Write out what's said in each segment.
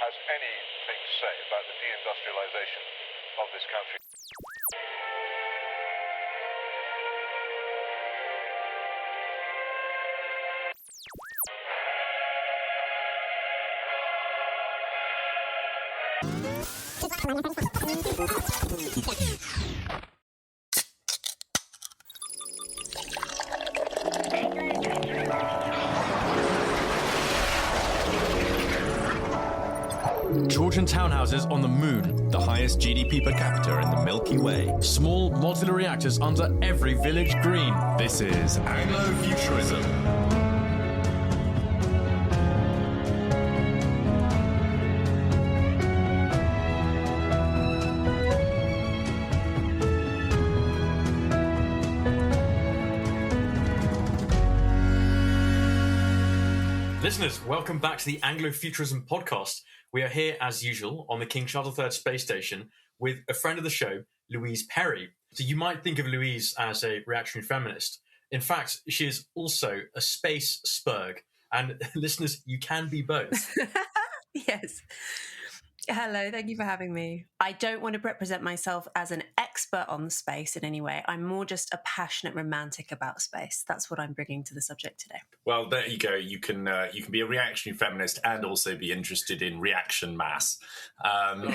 has anything to say about the deindustrialization of this country. Georgian townhouses on the moon, the highest GDP per capita in the Milky Way. Small modular reactors under every village green. This is Anglo-futurism. Listeners, welcome back to the Anglo-futurism podcast. We are here, as usual, on the King Charles III space station with a friend of the show, Louise Perry. So you might think of Louise as a reactionary feminist. In fact, she is also a space spurg. And listeners, you can be both. Yes. Hello, thank you for having me. I don't want to represent myself as an expert on space in any way. I'm more just a passionate romantic about space. That's what I'm bringing to the subject today. Well, there you go. You can be a reactionary feminist and also be interested in reaction mass. No,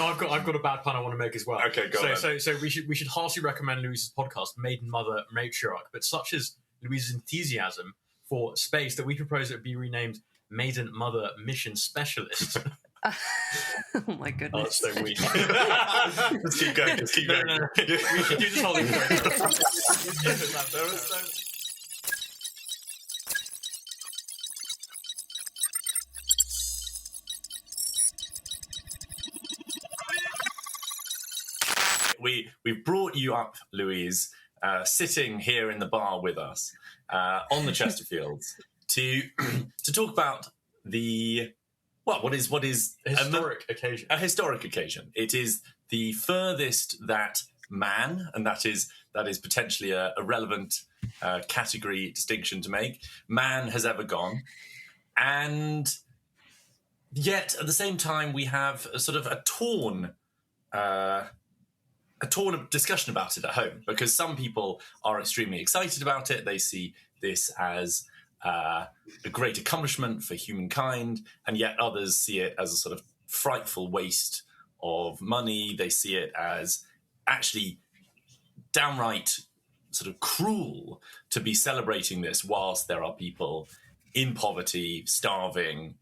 I've got a bad pun I want to make as well. Okay, go on. So we should heartily recommend Louise's podcast, Maiden Mother Matriarch. But such is Louise's enthusiasm for space that we propose it be renamed Maiden Mother Mission Specialist. Oh my goodness. Oh, that's so weak. Let's keep going. Let's keep going. No. We should do this whole intro. We've brought you up, Louise, sitting here in the bar with us on the Chesterfields to talk about what is Historic occasion. A historic occasion. It is the furthest that man, and that is potentially a relevant category distinction to make, man has ever gone. And yet, at the same time, we have a sort of a torn discussion about it at home, because some people are extremely excited about it. They see this as a great accomplishment for humankind, and yet others see it as a sort of frightful waste of money. They see it as actually downright sort of cruel to be celebrating this whilst there are people in poverty, starving,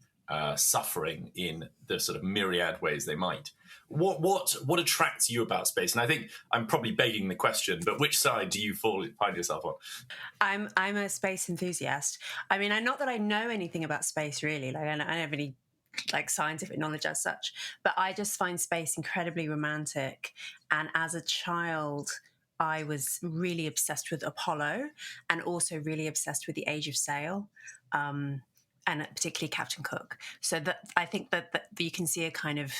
suffering in the sort of myriad ways they might. What attracts you about space? And I think I'm probably begging the question, but which side do you find yourself on? I'm a space enthusiast. I mean, not that I know anything about space really. Like I don't have any scientific knowledge as such, but I just find space incredibly romantic. And as a child, I was really obsessed with Apollo, and also really obsessed with the Age of Sail. And particularly Captain Cook. So that I think that you can see a kind of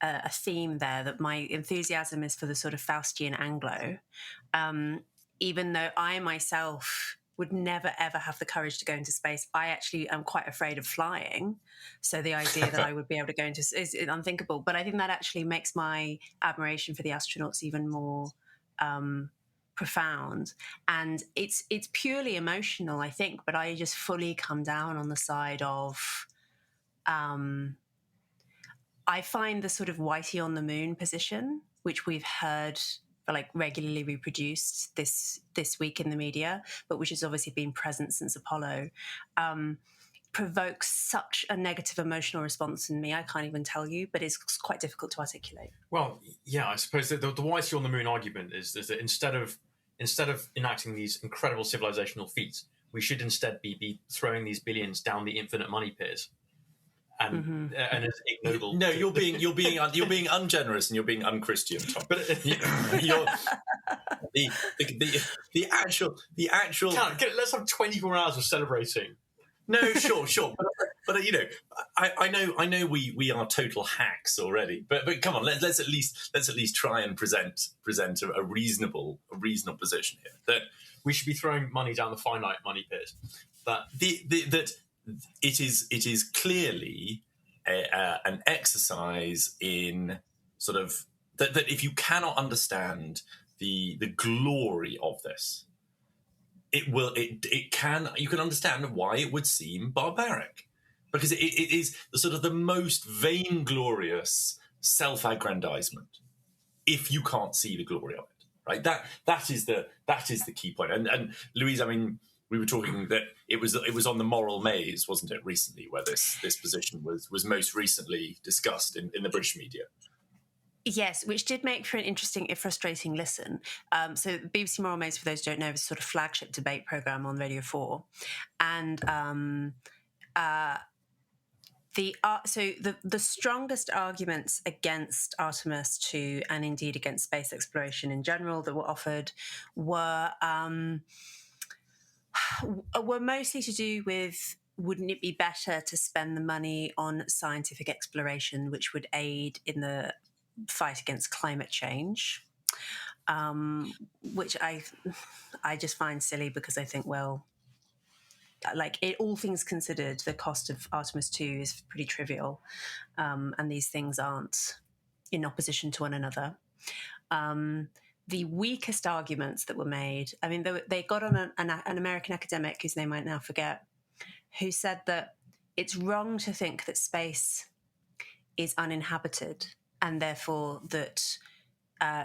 a theme there, that my enthusiasm is for the sort of Faustian Anglo, even though I myself would never ever have the courage to go into space. I actually am quite afraid of flying, so the idea that I would be able to go into is unthinkable. But I think that actually makes my admiration for the astronauts even more profound, and it's purely emotional, I think. But I just fully come down on the side of I find the sort of Whitey on the moon position, which we've heard regularly reproduced this week in the media, but which has obviously been present since Apollo, provokes such a negative emotional response in me. I can't even tell you, but it's quite difficult to articulate. Well, yeah, I suppose that the Whitey on the moon argument is that instead of enacting these incredible civilizational feats, we should instead be throwing these billions down the infinite money piers. And it's ignoble. No, you're being ungenerous and you're being unchristian, Tom. But you're, the actual. Let's have 24 hours of celebrating. No, sure, but I know we are total hacks already. But come on, let's at least try and present a reasonable position here, that we should be throwing money down the finite money pit. it is clearly an exercise in sort of that if you cannot understand the glory of this, you can understand why it would seem barbaric, because it is the sort of the most vainglorious self-aggrandizement if you can't see the glory of it, right? That is the key point. And Louise, I mean, we were talking that it was on the moral maze, wasn't it, recently, where this position was most recently discussed in the British media. Yes, which did make for an interesting, if frustrating, listen. So BBC Moral Maze, for those who don't know, is a sort of flagship debate programme on Radio 4. And the strongest arguments against Artemis II, and indeed against space exploration in general, that were offered were mostly to do with, wouldn't it be better to spend the money on scientific exploration, which would aid in the fight against climate change, which I just find silly, because I think, well, like, all things considered, the cost of Artemis II is pretty trivial, and these things aren't in opposition to one another. The weakest arguments that were made, I mean, they got on an American academic whose name I now forget, who said that it's wrong to think that space is uninhabited, and therefore that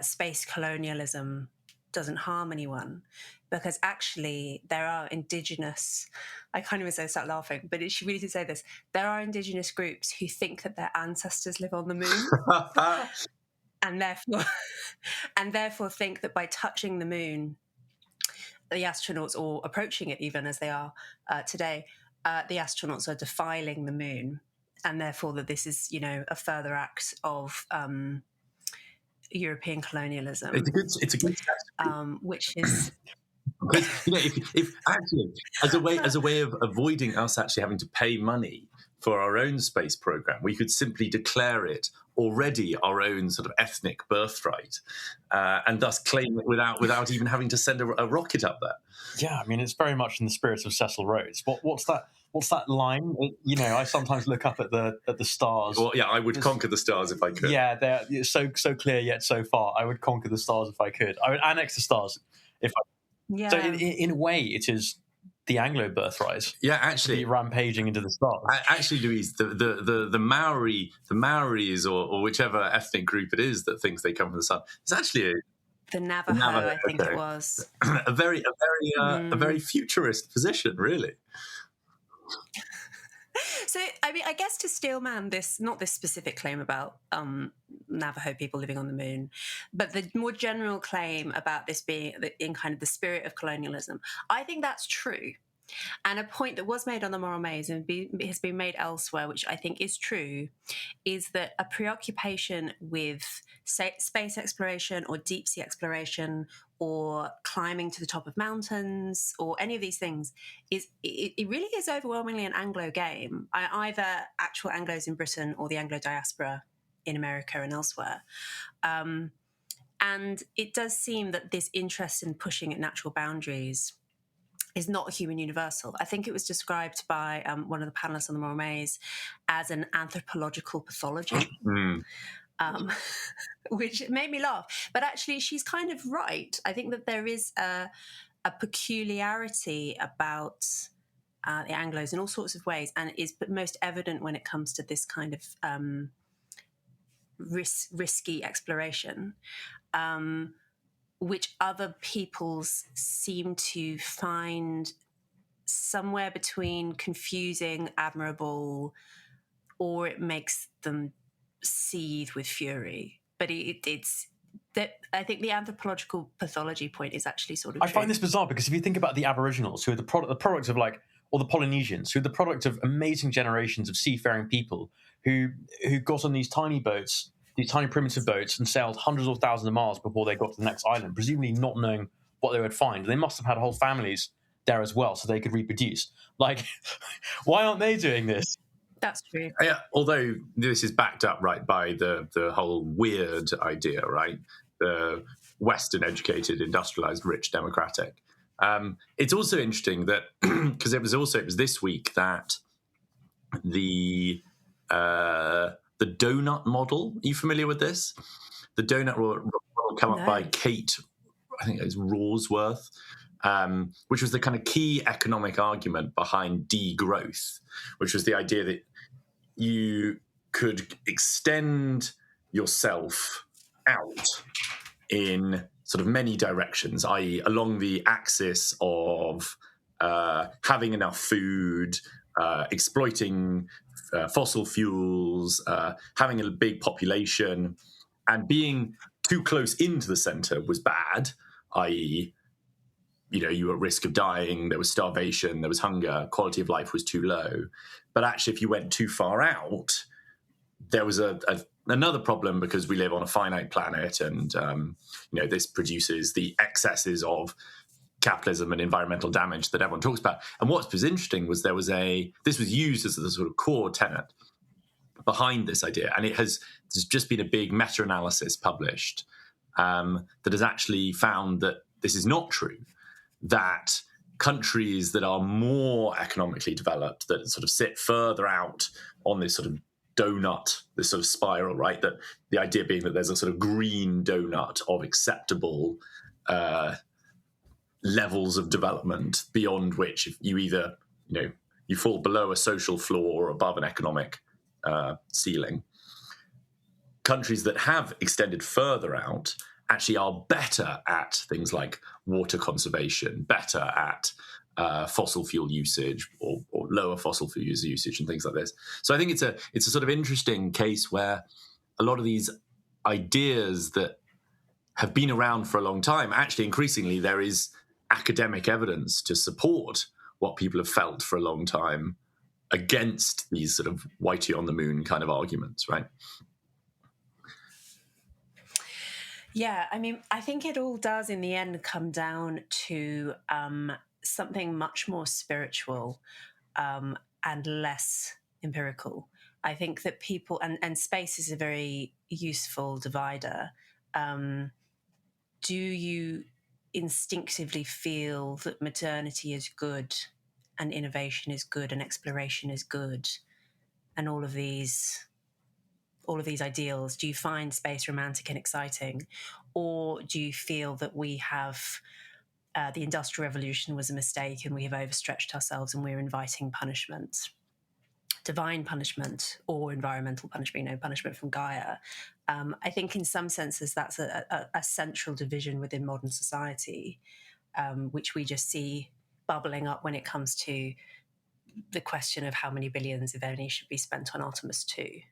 space colonialism doesn't harm anyone, because actually there are indigenous, I can't even say, start laughing, but she really did say this, there are indigenous groups who think that their ancestors live on the moon and therefore think that by touching the moon, the astronauts, or approaching it even as they are today, the astronauts are defiling the moon, and therefore that this is, a further act of European colonialism. It's a good which is because, if actually as a way of avoiding us actually having to pay money for our own space program, we could simply declare it already our own sort of ethnic birthright, and thus claim it without even having to send a rocket up there. Yeah, I mean, it's very much in the spirit of Cecil Rhodes. What's that line? I sometimes look up at the stars. Well, yeah, I would conquer the stars if I could. Yeah, they're so clear yet so far. I would conquer the stars if I could. I would annex the stars if I. Yeah. So in a way, it is the Anglo birthright. Yeah, actually, rampaging into the stars. Actually, Louise, the Maoris or whichever ethnic group it is that thinks they come from the sun, it's actually the Navajo, I think it was. a very futurist position, really. So, I mean, I guess to steelman not this specific claim about Navajo people living on the moon, but the more general claim about this being in kind of the spirit of colonialism, I think that's true. And a point that was made on the Moral Maze and has been made elsewhere, which I think is true, is that a preoccupation with space exploration or deep sea exploration or climbing to the top of mountains or any of these things it really is overwhelmingly an Anglo game. Either actual Anglos in Britain or the Anglo diaspora in America and elsewhere. And it does seem that this interest in pushing at natural boundaries is not a human universal. I think it was described by one of the panelists on the Moral Maze as an anthropological pathology, which made me laugh. But actually, she's kind of right. I think that there is a peculiarity about the Anglos in all sorts of ways, and is most evident when it comes to this kind of risky exploration, which other peoples seem to find somewhere between confusing, admirable, or it makes them seethe with fury. But it's that I think the anthropological pathology point is actually sort of I find this bizarre, because if you think about the Aboriginals, who are the product of or the Polynesians, who are the product of amazing generations of seafaring people who got on these tiny boats, these tiny primitive boats, and sailed hundreds of thousands of miles before they got to the next island, presumably not knowing what they would find. They must have had whole families there as well, so they could reproduce. Why aren't they doing this? That's true. Yeah, although this is backed up, right, by the whole weird idea, right? The Western educated, industrialized, rich, democratic. It's also interesting that, because it was this week that the donut model. Are you familiar with this? The donut model come up by Kate, I think it was Rawsworth, which was the kind of key economic argument behind degrowth, which was the idea that you could extend yourself out in sort of many directions, i.e. along the axis of having enough food, exploiting fossil fuels, having a big population, and being too close into the center was bad, i.e., you were at risk of dying, there was starvation, there was hunger, quality of life was too low. But actually, if you went too far out, there was another problem, because we live on a finite planet, and this produces the excesses of capitalism and environmental damage that everyone talks about. And what was interesting was this was used as the sort of core tenet behind this idea, and there's just been a big meta-analysis published that has actually found that this is not true, that countries that are more economically developed, that sort of sit further out on this sort of donut, this sort of spiral, right? That the idea being that there's a sort of green donut of acceptable levels of development beyond which if you either, you fall below a social floor or above an economic ceiling. Countries that have extended further out actually are better at things like water conservation, better at fossil fuel usage or lower fossil fuel usage and things like this. So I think it's a sort of interesting case where a lot of these ideas that have been around for a long time, actually increasingly there is academic evidence to support what people have felt for a long time against these sort of whitey on the moon kind of arguments, right? Yeah, I mean, I think it all does in the end come down to something much more spiritual and less empirical. I think that people, and space is a very useful divider. Do you instinctively feel that modernity is good and innovation is good and exploration is good and all of these ideals? Do you find space romantic and exciting, or do you feel that we have the Industrial Revolution was a mistake and we have overstretched ourselves and we're inviting punishment, divine punishment or environmental punishment, punishment from Gaia? I think in some senses that's a central division within modern society, which we just see bubbling up when it comes to the question of how many billions, if any, should be spent on Artemis II.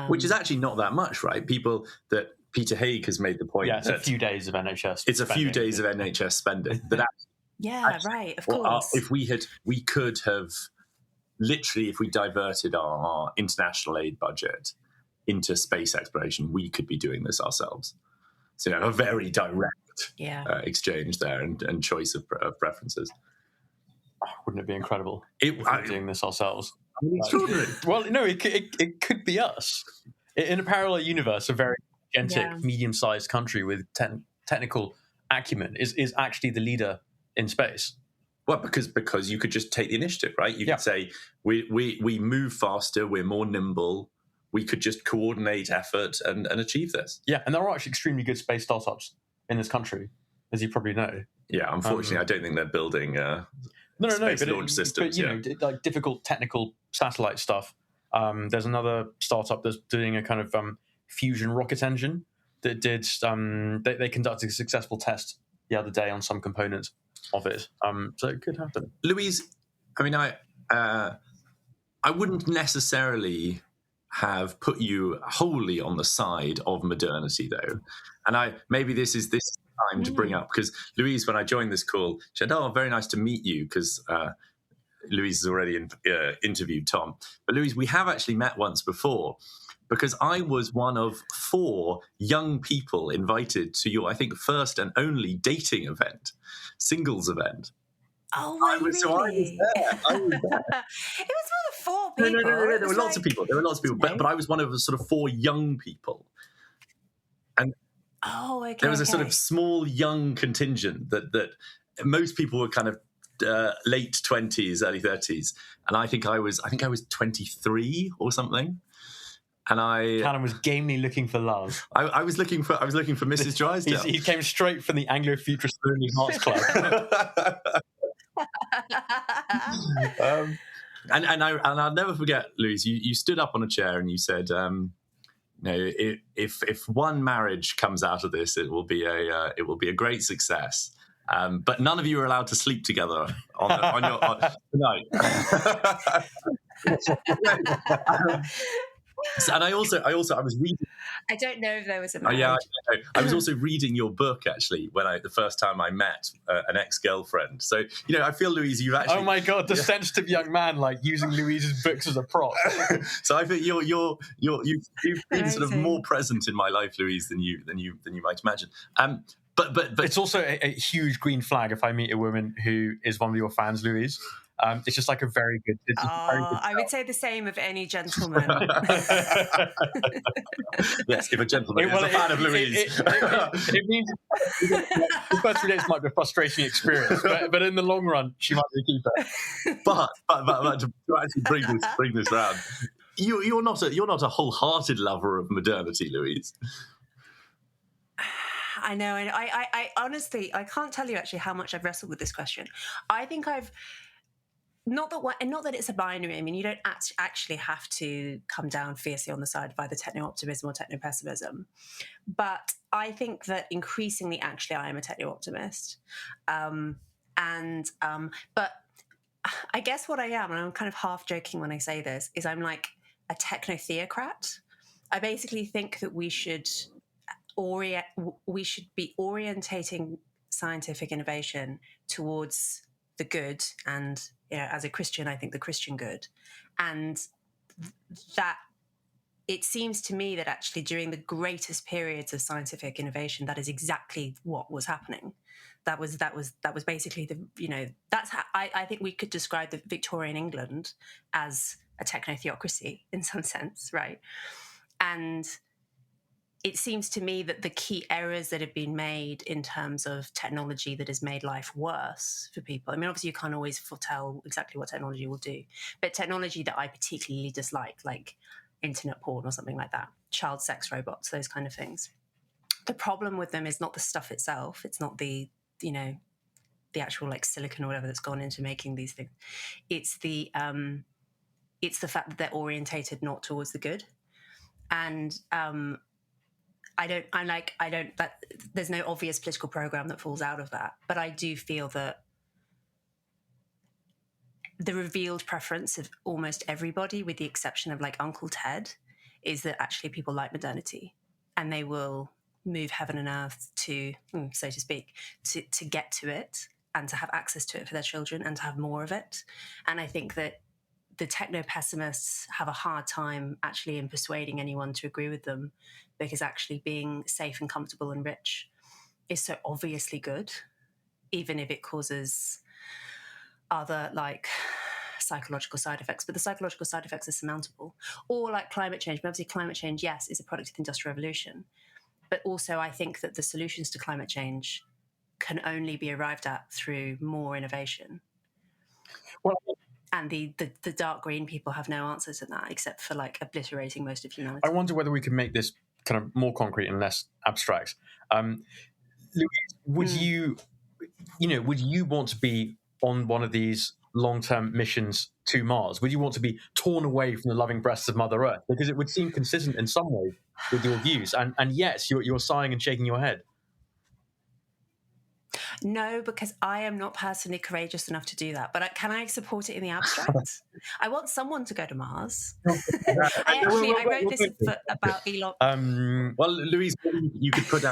Which is actually not that much, right? Peter Haig has made the point. Yeah, it's a few days of NHS. It's a few days of NHS spending. Right, of course. If we could have literally, if we diverted our international aid budget into space exploration, we could be doing this ourselves. So a very direct exchange there and choice of preferences. Wouldn't it be incredible if we were doing this ourselves? Extraordinary. Well, no, it could be us. In a parallel universe, a very gigantic, medium-sized country with technical acumen is actually the leader in space. Well, because you could just take the initiative, right? You could say, we move faster, we're more nimble, we could just coordinate effort and achieve this. Yeah, and there are actually extremely good space startups in this country, as you probably know. Yeah, unfortunately, I don't think they're building space launch systems. But like difficult technical satellite stuff. There's another startup that's doing a kind of fusion rocket engine that did. They conducted a successful test the other day on some component of it. So it could happen. Louise, I mean, I wouldn't necessarily have put you wholly on the side of modernity, though, and maybe this is time to bring up, because Louise, when I joined this call, she said, "Oh, very nice to meet you," because Louise has already interviewed Tom. But Louise, we have actually met once before, because I was one of 4 young people invited to your, I think, first and only dating event, singles event. Oh, really? So I was there. It was one of 4 people. No. There were lots of people. But I was one of sort of 4 young people. And there was a sort of small young contingent that most people were kind of late 20s, early 30s, and I think I was 23 or something. And Calum was gamely looking for love. I was looking for Mrs. Drysdale. He came straight from the Anglo Futurist Lonely Hearts Club. And I'll never forget, Louise. You stood up on a chair and you said, if one marriage comes out of this, it will be a great success. But none of you are allowed to sleep together on tonight. And I was reading. I don't know if there was a marriage. Yeah, I was also reading your book actually the first time I met an ex-girlfriend. So I feel, Louise, you've actually. Oh my God, the sensitive young man using Louise's books as a prop. So I think you've been sort of more present in my life, Louise, than you might imagine. But it's also a huge green flag if I meet a woman who is one of your fans, Louise. It's just like a very good. I would say the same of any gentleman. Yes, if a gentleman is a fan of Louise, it means the first 3 days might be a frustrating experience, but in the long run, she might be a keeper. But to actually bring this round, you're not a wholehearted lover of modernity, Louise. I know. I honestly, I can't tell you actually how much I've wrestled with this question. I think I've. Not that it's a binary. I mean, you don't actually have to come down fiercely on the side of either techno-optimism or techno-pessimism. But I think that increasingly, actually, I am a techno-optimist. But I guess what I am, and I'm kind of half joking when I say this, is I'm like a techno-theocrat. I basically think that we should be orientating scientific innovation towards the good, and as a Christian, I think the Christian good, and that it seems to me that actually during the greatest periods of scientific innovation, that is exactly what was happening. That was basically that's how I think we could describe the Victorian England as a techno-theocracy in some sense, right? And it seems to me that the key errors that have been made in terms of technology that has made life worse for people. I mean, obviously you can't always foretell exactly what technology will do, but technology that I particularly dislike, like internet porn or something like that, child sex robots, those kind of things. The problem with them is not the stuff itself. It's not the actual silicon or whatever that's gone into making these things. It's the fact that they're orientated not towards the good. And, there's no obvious political program that falls out of that. But I do feel that the revealed preference of almost everybody, with the exception of Uncle Ted, is that actually people like modernity, and they will move heaven and earth to, so to speak, to get to it and to have access to it for their children and to have more of it. And I think that the techno-pessimists have a hard time actually in persuading anyone to agree with them, because actually being safe and comfortable and rich is so obviously good, even if it causes other psychological side effects. But the psychological side effects are surmountable. Or climate change. But obviously climate change, yes, is a product of the Industrial Revolution. But also I think that the solutions to climate change can only be arrived at through more innovation. Well, and the dark green people have no answer to that except for obliterating most of humanity. I wonder whether we could make this kind of more concrete and less abstract. Louise, would you want to be on one of these long-term missions to Mars? Would you want to be torn away from the loving breasts of Mother Earth? Because it would seem consistent in some way with your views, and yes, you're sighing and shaking your head. No, because I am not personally courageous enough to do that. But can I support it in the abstract? I want someone to go to Mars. I wrote this about Elon. Well, Louise, you could put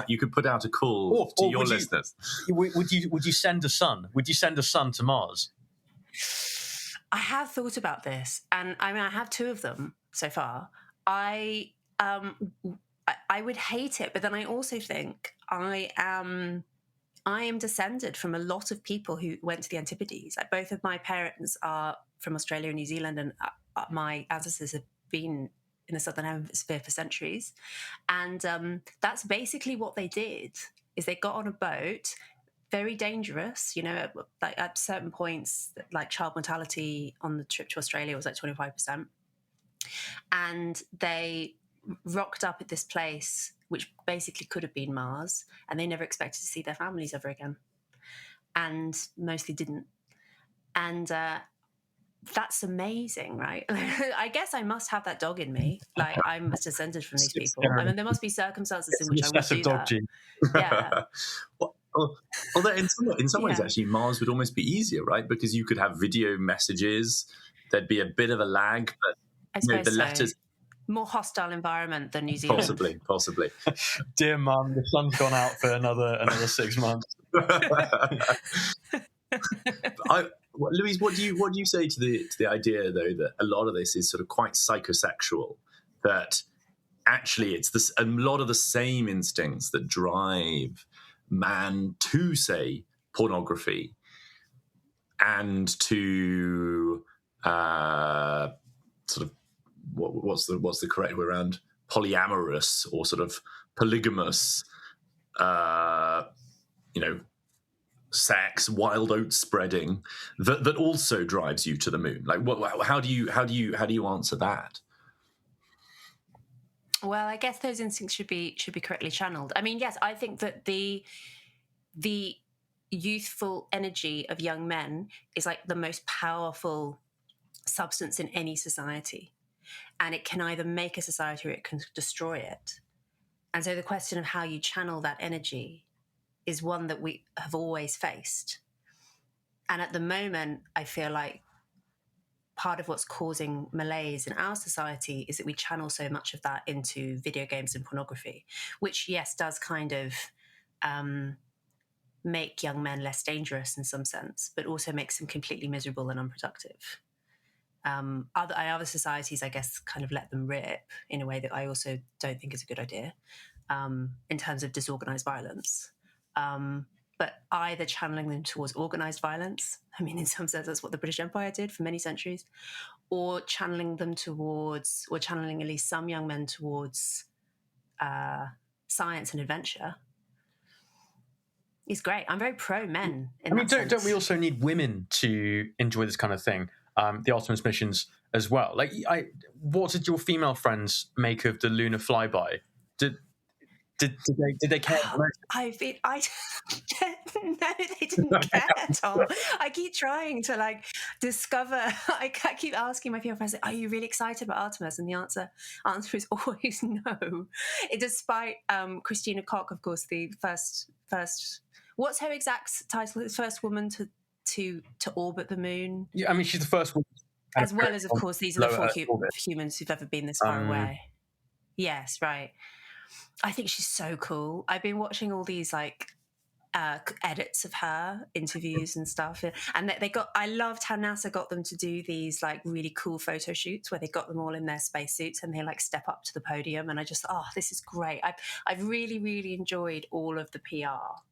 out a call to your listeners. Would you send a son? Would you send a son to Mars? I have thought about this, and I mean, I have two of them so far. I would hate it, but then I also think I am descended from a lot of people who went to the Antipodes. Both of my parents are from Australia and New Zealand, and my ancestors have been in the Southern Hemisphere for centuries. And that's basically what they did, is they got on a boat, very dangerous. Like at certain points, like child mortality on the trip to Australia was like 25%. And they rocked up at this place, which basically could have been Mars, and they never expected to see their families ever again, and mostly didn't. And that's amazing, right? I guess I must have that dog in me. Like, I'm descended from these people. I mean, there must be circumstances in which I would do that. Yeah. Although in some ways, actually, Mars would almost be easier, right? Because you could have video messages. There'd be a bit of a lag, but I suppose the letters. So. More hostile environment than New Zealand. Possibly. Dear Mum, the sun's gone out for another 6 months. Louise, what do you say to the idea, though, that a lot of this is sort of quite psychosexual? That actually it's a lot of the same instincts that drive man to, say, pornography and to sort of what's the correct way around, polyamorous or sort of polygamous, sex, wild oat spreading that also drives you to the moon. Like, how do you answer that? Well, I guess those instincts should be correctly channeled. I mean, yes, I think that the youthful energy of young men is like the most powerful substance in any society, and it can either make a society or it can destroy it. And so the question of how you channel that energy is one that we have always faced. And at the moment, I feel like part of what's causing malaise in our society is that we channel so much of that into video games and pornography, which, yes, does kind of make young men less dangerous in some sense, but also makes them completely miserable and unproductive. Other societies, I guess, kind of let them rip in a way that I also don't think is a good idea in terms of disorganized violence. But either channeling them towards organised violence, I mean, in some sense, that's what the British Empire did for many centuries, or channeling them towards, or channeling at least some young men towards science and adventure is great. I'm very pro men. I mean, don't we also need women to enjoy this kind of thing? The Artemis missions as well. Like, what did your female friends make of the lunar flyby? Did they care? No, they didn't care, Tom. I keep trying to discover. I keep asking my female friends, "Are you really excited about Artemis?" And the answer is always no. Despite Christina Koch, of course, the first. What's her exact title? The first woman to orbit the moon. Yeah, I mean, she's the first woman. As well as, of course, these are the four humans who've ever been this far away. Yes, right. I think she's so cool. I've been watching all these edits of her interviews and stuff, and I loved how NASA got them to do these really cool photo shoots where they got them all in their spacesuits and they step up to the podium, and I just this is great. I've really, really enjoyed all of the PR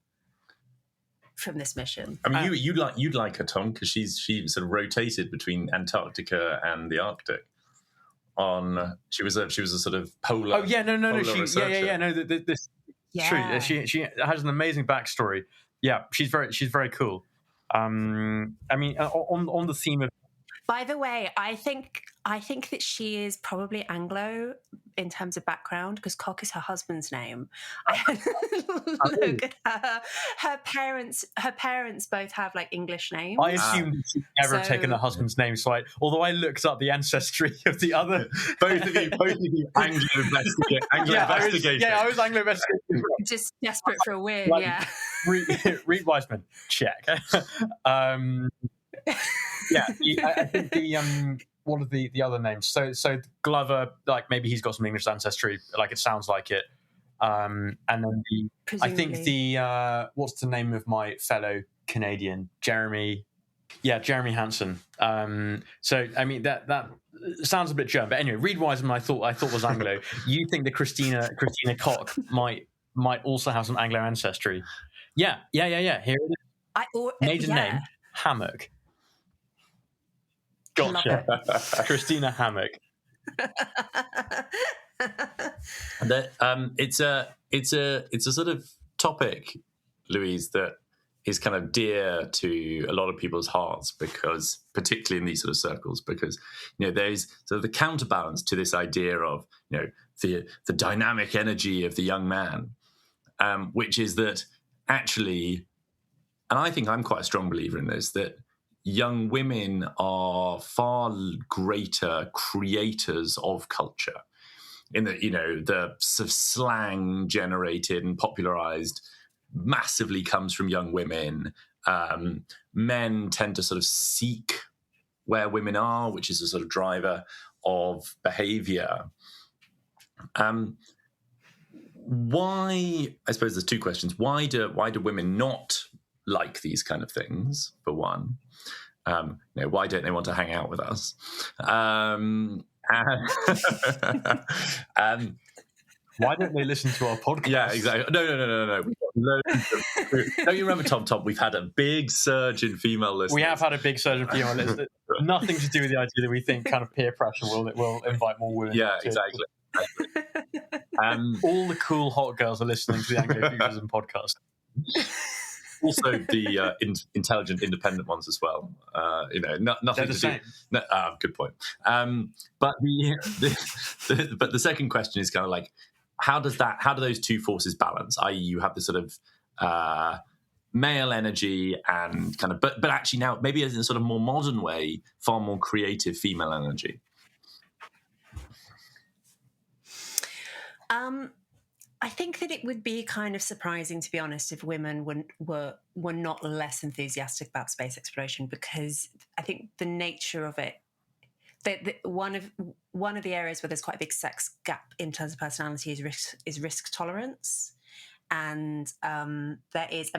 from this mission. I mean, you'd like her, Tom, because she sort of rotated between Antarctica and the Arctic. She was a sort of polar. Oh yeah, no. No. This true. She has an amazing backstory. Yeah, she's very cool. I mean, on the theme of. By the way, I think that she is probably Anglo in terms of background, because Koch is her husband's name. Look at her. Her parents both have English names. I assumed she'd never taken her husband's name. So although I looked up the ancestry of the other, both of you Anglo investigators. I was Anglo investigator. Just desperate for a win. Reed Wiseman, check. I think what are the other names? So Glover, maybe he's got some English ancestry, it sounds like it. And then I think what's the name of my fellow Canadian? Jeremy Hansen. So I mean that sounds a bit German, but anyway, Reed Wiseman I thought was Anglo. You think that Christina Koch might also have some Anglo ancestry? Yeah. Here it is. Maiden name Hammock. Gotcha. Christina Hammock. It's a sort of topic, Louise, that is kind of dear to a lot of people's hearts, because particularly in these sort of circles, because there's sort of the counterbalance to this idea of the dynamic energy of the young man, which is that actually, and I think I'm quite a strong believer in this, that young women are far greater creators of culture, in that the sort of slang generated and popularized massively comes from young women. Men tend to sort of seek where women are, which is a sort of driver of behavior. Why? I suppose there's two questions. Why do women not like these kind of things? For one, why don't they want to hang out with us? Why don't they listen to our podcast? Yeah, exactly. No. Don't you remember, Tom? We've had a big surge in female listeners. We have had a big surge in female listeners. Nothing to do with the idea that we think kind of peer pressure will invite more women. Yeah, exactly. All the cool hot girls are listening to the Anglo-Futurism podcast. Also, the intelligent, independent ones as well. Nothing They're the to same. do. Good point. But the second question is kind of like, how do those two forces balance? I.e., you have the sort of male energy and kind of, but actually now maybe in a sort of more modern way, far more creative female energy. I think that it would be kind of surprising, to be honest, if women were not less enthusiastic about space exploration, because I think the nature of it, one of the areas where there's quite a big sex gap in terms of personality is risk tolerance. And there is,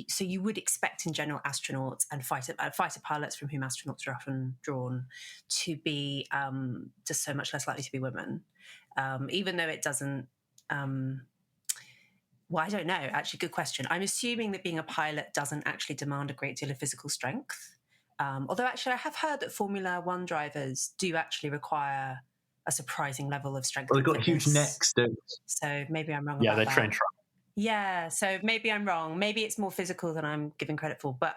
so you would expect in general astronauts and fighter pilots, from whom astronauts are often drawn, to be just so much less likely to be women, even though it doesn't. Well, I don't know. Actually, good question. I'm assuming that being a pilot doesn't actually demand a great deal of physical strength. Although, actually, I have heard that Formula One drivers do actually require a surprising level of strength. Well, they've got huge necks, don't they? So maybe I'm wrong. Yeah, about they train. Yeah, so maybe I'm wrong. Maybe it's more physical than I'm giving credit for. But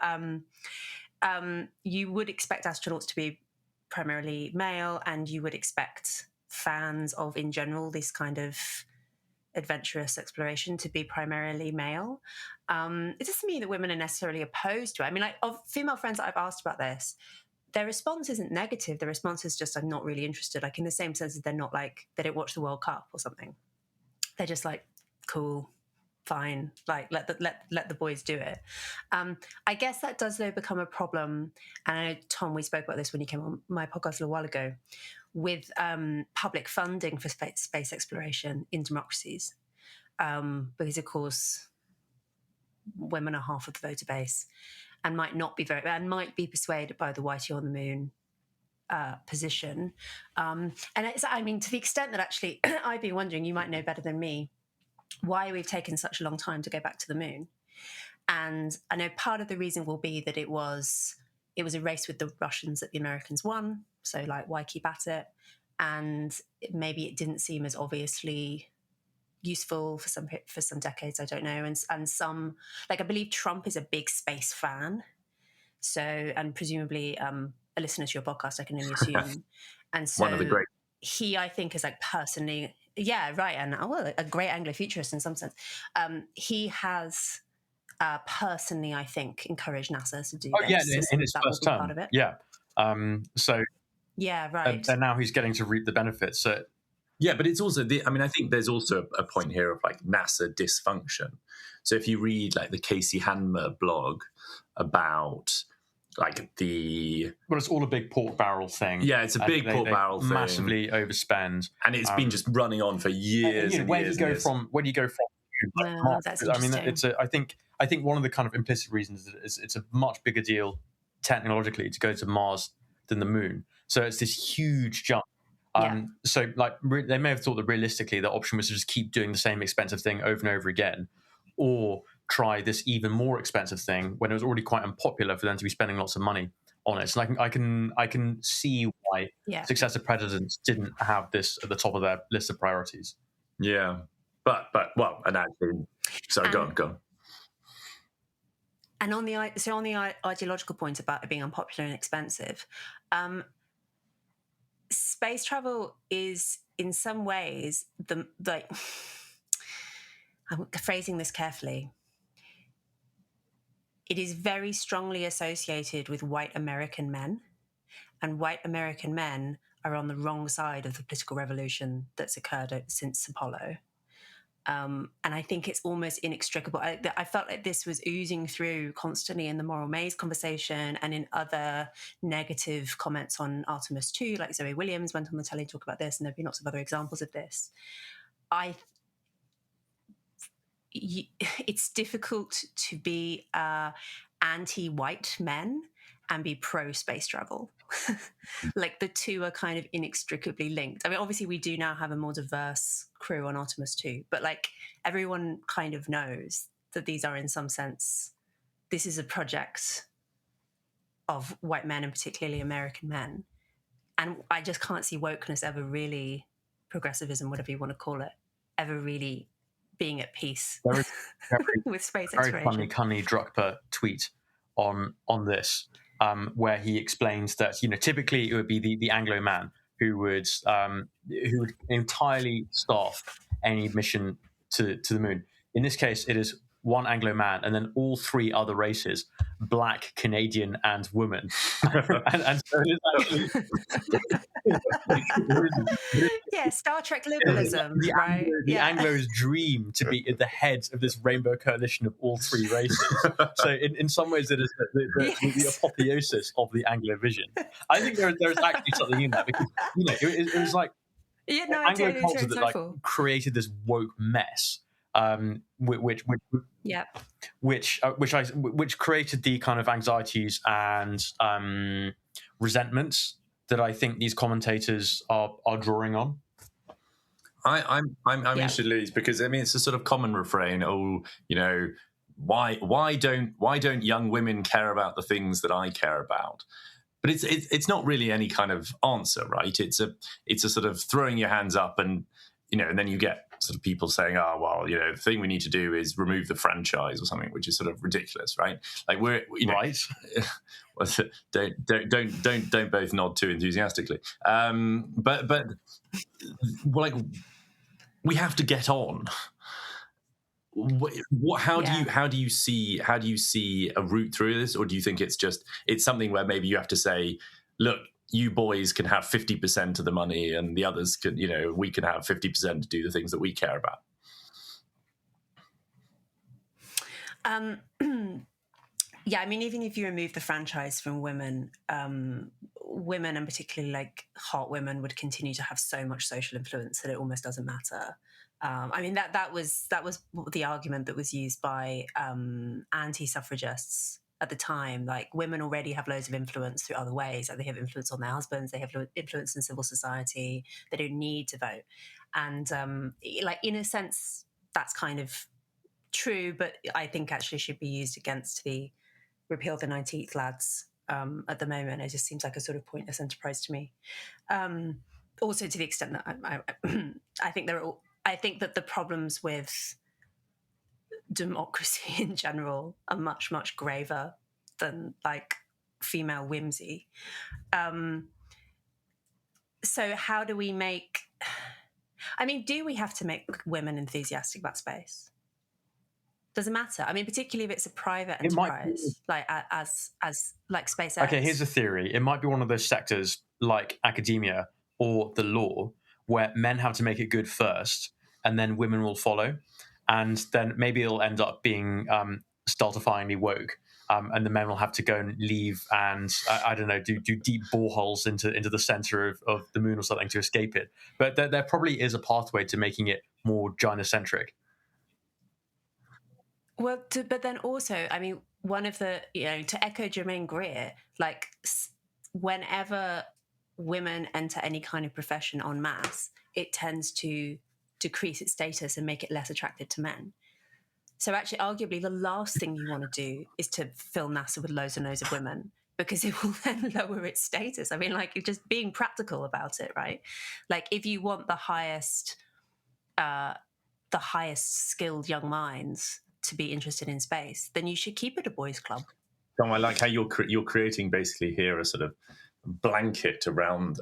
you would expect astronauts to be primarily male, and you would expect fans of, in general, this kind of adventurous exploration to be primarily male. It doesn't mean that women are necessarily opposed to it. Of female friends that I've asked about this, their response isn't negative. Their response is just, I'm not really interested. Like, in the same sense as they're not like, they don't watch the World Cup or something. They're just like, cool, fine, like let the boys do it. I guess that does though become a problem, and I know, Tom, we spoke about this when you came on my podcast a little while ago, with public funding for space exploration in democracies, because of course women are half of the voter base and might be persuaded by the whitey on the moon position, and it's, to the extent that actually I've been wondering, you might know better than me, why we've taken such a long time to go back to the moon. And I know part of the reason will be that it was a race with the Russians that the Americans won. So, like, why keep at it? And maybe it didn't seem as obviously useful for some decades. I don't know. And some, like, I believe Trump is a big space fan. So, and presumably a listener to your podcast, I can only assume. And so one of the great. He, I think, is like personally, yeah, right, and a great Anglo-futurist in some sense. He has personally, I think, encouraged NASA to do this. Yeah, in his first term. Part of it. Yeah. So yeah, right. And now he's getting to reap the benefits. So yeah, but it's also I think there's also a point here of like NASA dysfunction. So if you read like the Casey Handmer blog about like it's all a big pork barrel thing. Yeah, it's a big pork barrel thing. Massively overspend, and it's been just running on for years. Where do you go from? That's interesting. I think one of the kind of implicit reasons is it's a much bigger deal technologically to go to Mars than the moon. So it's this huge jump. So like they may have thought that realistically the option was to just keep doing the same expensive thing over and over again, or try this even more expensive thing when it was already quite unpopular for them to be spending lots of money on it. So I can see why successive presidents didn't have this at the top of their list of priorities. Yeah, but well, and actually, sorry, go on. And on the ideological point about it being unpopular and expensive, space travel is in some ways I'm phrasing this carefully. It is very strongly associated with white American men, and white American men are on the wrong side of the political revolution that's occurred since Apollo. And I think it's almost inextricable. I felt like this was oozing through constantly in the moral maze conversation and in other negative comments on Artemis II, like Zoe Williams went on the telly to talk about this, and there have been lots of other examples of this. It's difficult to be anti-white men and be pro-space travel. Like the two are kind of inextricably linked. I mean, obviously we do now have a more diverse crew on Artemis II, but like everyone kind of knows that these are in some sense, this is a project of white men and particularly American men. And I just can't see wokeness ever really, progressivism, whatever you want to call it, ever really being at peace with space exploration. Very funny Druckper tweet on this, where he explains that typically it would be the Anglo man who would entirely staff any mission to the moon. In this case, it is one Anglo man and then all three other races: black, Canadian, and woman. and so it is actually, yeah, Star Trek liberalism, right? The Anglo's dream to be at the head of this rainbow coalition of all three races. So in some ways, it is the apotheosis of the Anglo vision. I think there is actually something in that, because it was like Anglo culture that created this woke mess. Which created the kind of anxieties and resentments that I think these commentators are drawing on. I'm interested, Louise, because I mean it's a sort of common refrain. Oh, why don't young women care about the things that I care about? But it's not really any kind of answer, right? It's a sort of throwing your hands up and and then you get sort of people saying, "Oh, well, the thing we need to do is remove the franchise or something," which is sort of ridiculous, right? Like we're, right. don't both nod too enthusiastically. But like we have to get on. How do you see a route through this, or do you think it's something where maybe you have to say, look, you boys can have 50% of the money and the others can, we can have 50% to do the things that we care about? Yeah, I mean, even if you remove the franchise from women, women and particularly like hot women would continue to have so much social influence that it almost doesn't matter. I mean, that was the argument that was used by anti-suffragists at the time. Like women already have loads of influence through other ways. Like they have influence on their husbands, they have influence in civil society, they don't need to vote. And like in a sense, that's kind of true, but I think actually should be used against the repeal the 19th lads at the moment. It just seems like a sort of pointless enterprise to me. Also to the extent that I think that the problems with democracy in general are much, much graver than like female whimsy. So how do we do we have to make women enthusiastic about space? Does it matter? I mean, particularly if it's a private enterprise, like as like SpaceX. Okay, here's a theory. It might be one of those sectors like academia or the law where men have to make it good first and then women will follow. And then maybe it'll end up being stultifyingly woke, and the men will have to go and leave and, I don't know, do deep boreholes into the center of the moon or something to escape it. But there probably is a pathway to making it more gynocentric. Well, but then also, I mean, one of the, to echo Germaine Greer, like whenever women enter any kind of profession en masse, it tends to decrease its status and make it less attractive to men. So actually, arguably, the last thing you want to do is to fill NASA with loads and loads of women, because it will then lower its status. I mean, like, you're just being practical about it, right? Like, if you want the highest skilled young minds, to be interested in space, then you should keep it a boys' club. So I like how you're creating basically here a sort of blanket around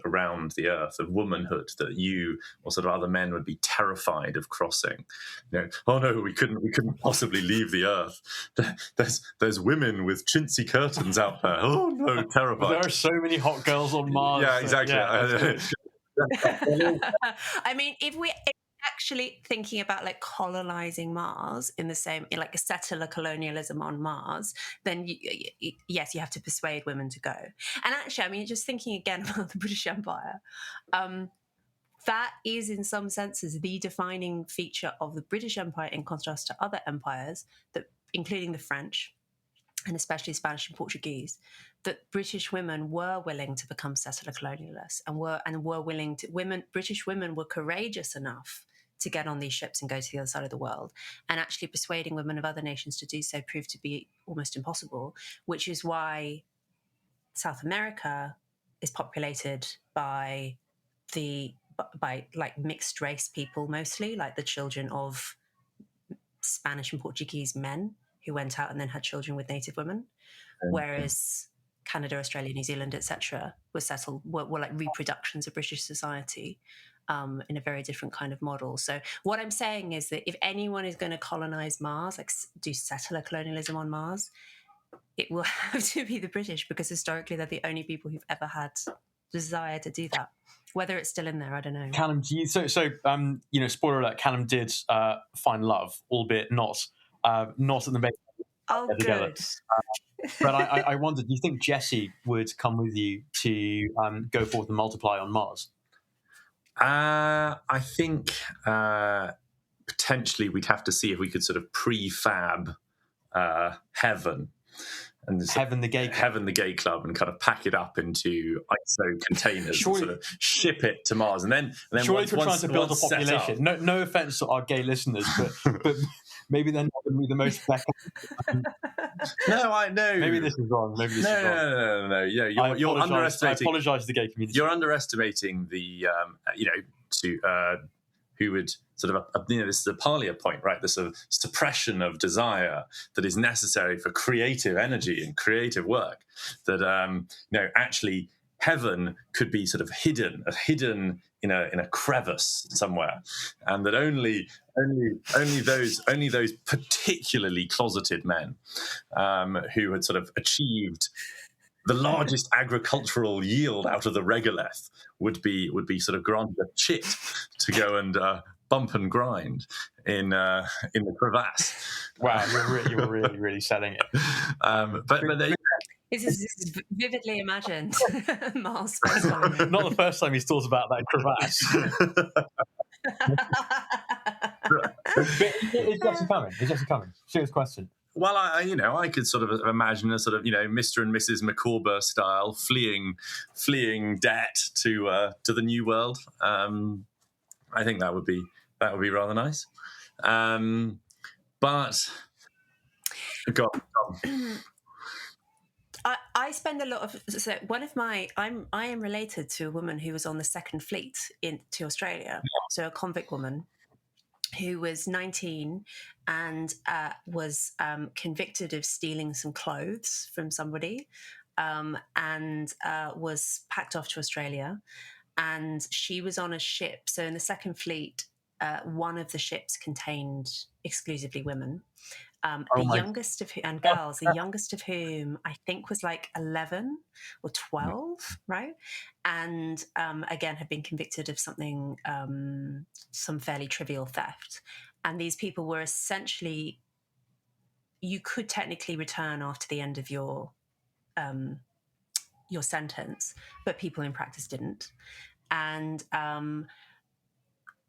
the earth of womanhood that you or sort of other men would be terrified of crossing. Oh no, we couldn't possibly leave the earth. There's women with chintzy curtains out there. Oh no, terrified. Well, there are so many hot girls on Mars. Yeah, exactly. I mean, if we're actually thinking about like colonizing Mars in the same, like a settler colonialism on Mars, then yes, you have to persuade women to go. And actually, I mean, just thinking again about the British Empire, that is in some senses the defining feature of the British Empire in contrast to other empires, that including the French and especially Spanish and Portuguese, that British women were willing to become settler colonialists and were willing to. British women were courageous enough to get on these ships and go to the other side of the world. And actually persuading women of other nations to do so proved to be almost impossible, which is why South America is populated by like mixed race people, mostly like the children of Spanish and Portuguese men who went out and then had children with native women, whereas Canada, Australia, New Zealand, etc., were like reproductions of British society in a very different kind of model. So what I'm saying is that if anyone is going to colonize Mars, like do settler colonialism on Mars, it will have to be the British, because historically they're the only people who've ever had desire to do that. Whether it's still in there, I don't know. Calum, spoiler alert, Calum did find love, albeit not at the main. Oh, good. But I wondered, do you think Jessie would come with you to go forth and multiply on Mars? I think potentially we'd have to see if we could sort of prefab Heaven. And Heaven the Gay Club, and kind of pack it up into ISO containers and sort of ship it to Mars, and then surely we're trying to build a population. No offense to our gay listeners, but maybe they're not going to be the most No, I know. Maybe this is wrong. No. Yeah, you're underestimating. I apologise to the gay community. You're underestimating the who would sort of, this is a parlier point, right? The sort of suppression of desire that is necessary for creative energy and creative work. That actually heaven could be sort of hidden in a crevice somewhere, and that only those particularly closeted men who had sort of achieved the largest agricultural yield out of the regolith would be sort of granted a chit to go and bump and grind in the crevasse. Wow, you're really selling it. But this is vividly imagined. Mars space colony. Not the first time he's thought about that crevasse. Is Jessie coming? Serious question. Well, I could sort of imagine a sort of, Mr. and Mrs. Micawber style fleeing debt to the new world. I think that would be rather nice. But go on. I spend a lot of I am related to a woman who was on the second fleet to Australia, so a convict woman who was 19 and was convicted of stealing some clothes from somebody, and was packed off to Australia. And she was on a ship. So in the second fleet, one of the ships contained exclusively women. The youngest of whom I think was like 11 or 12, right? And again, had been convicted of something, some fairly trivial theft. And these people were essentially, you could technically return after the end of your sentence, but people in practice didn't. And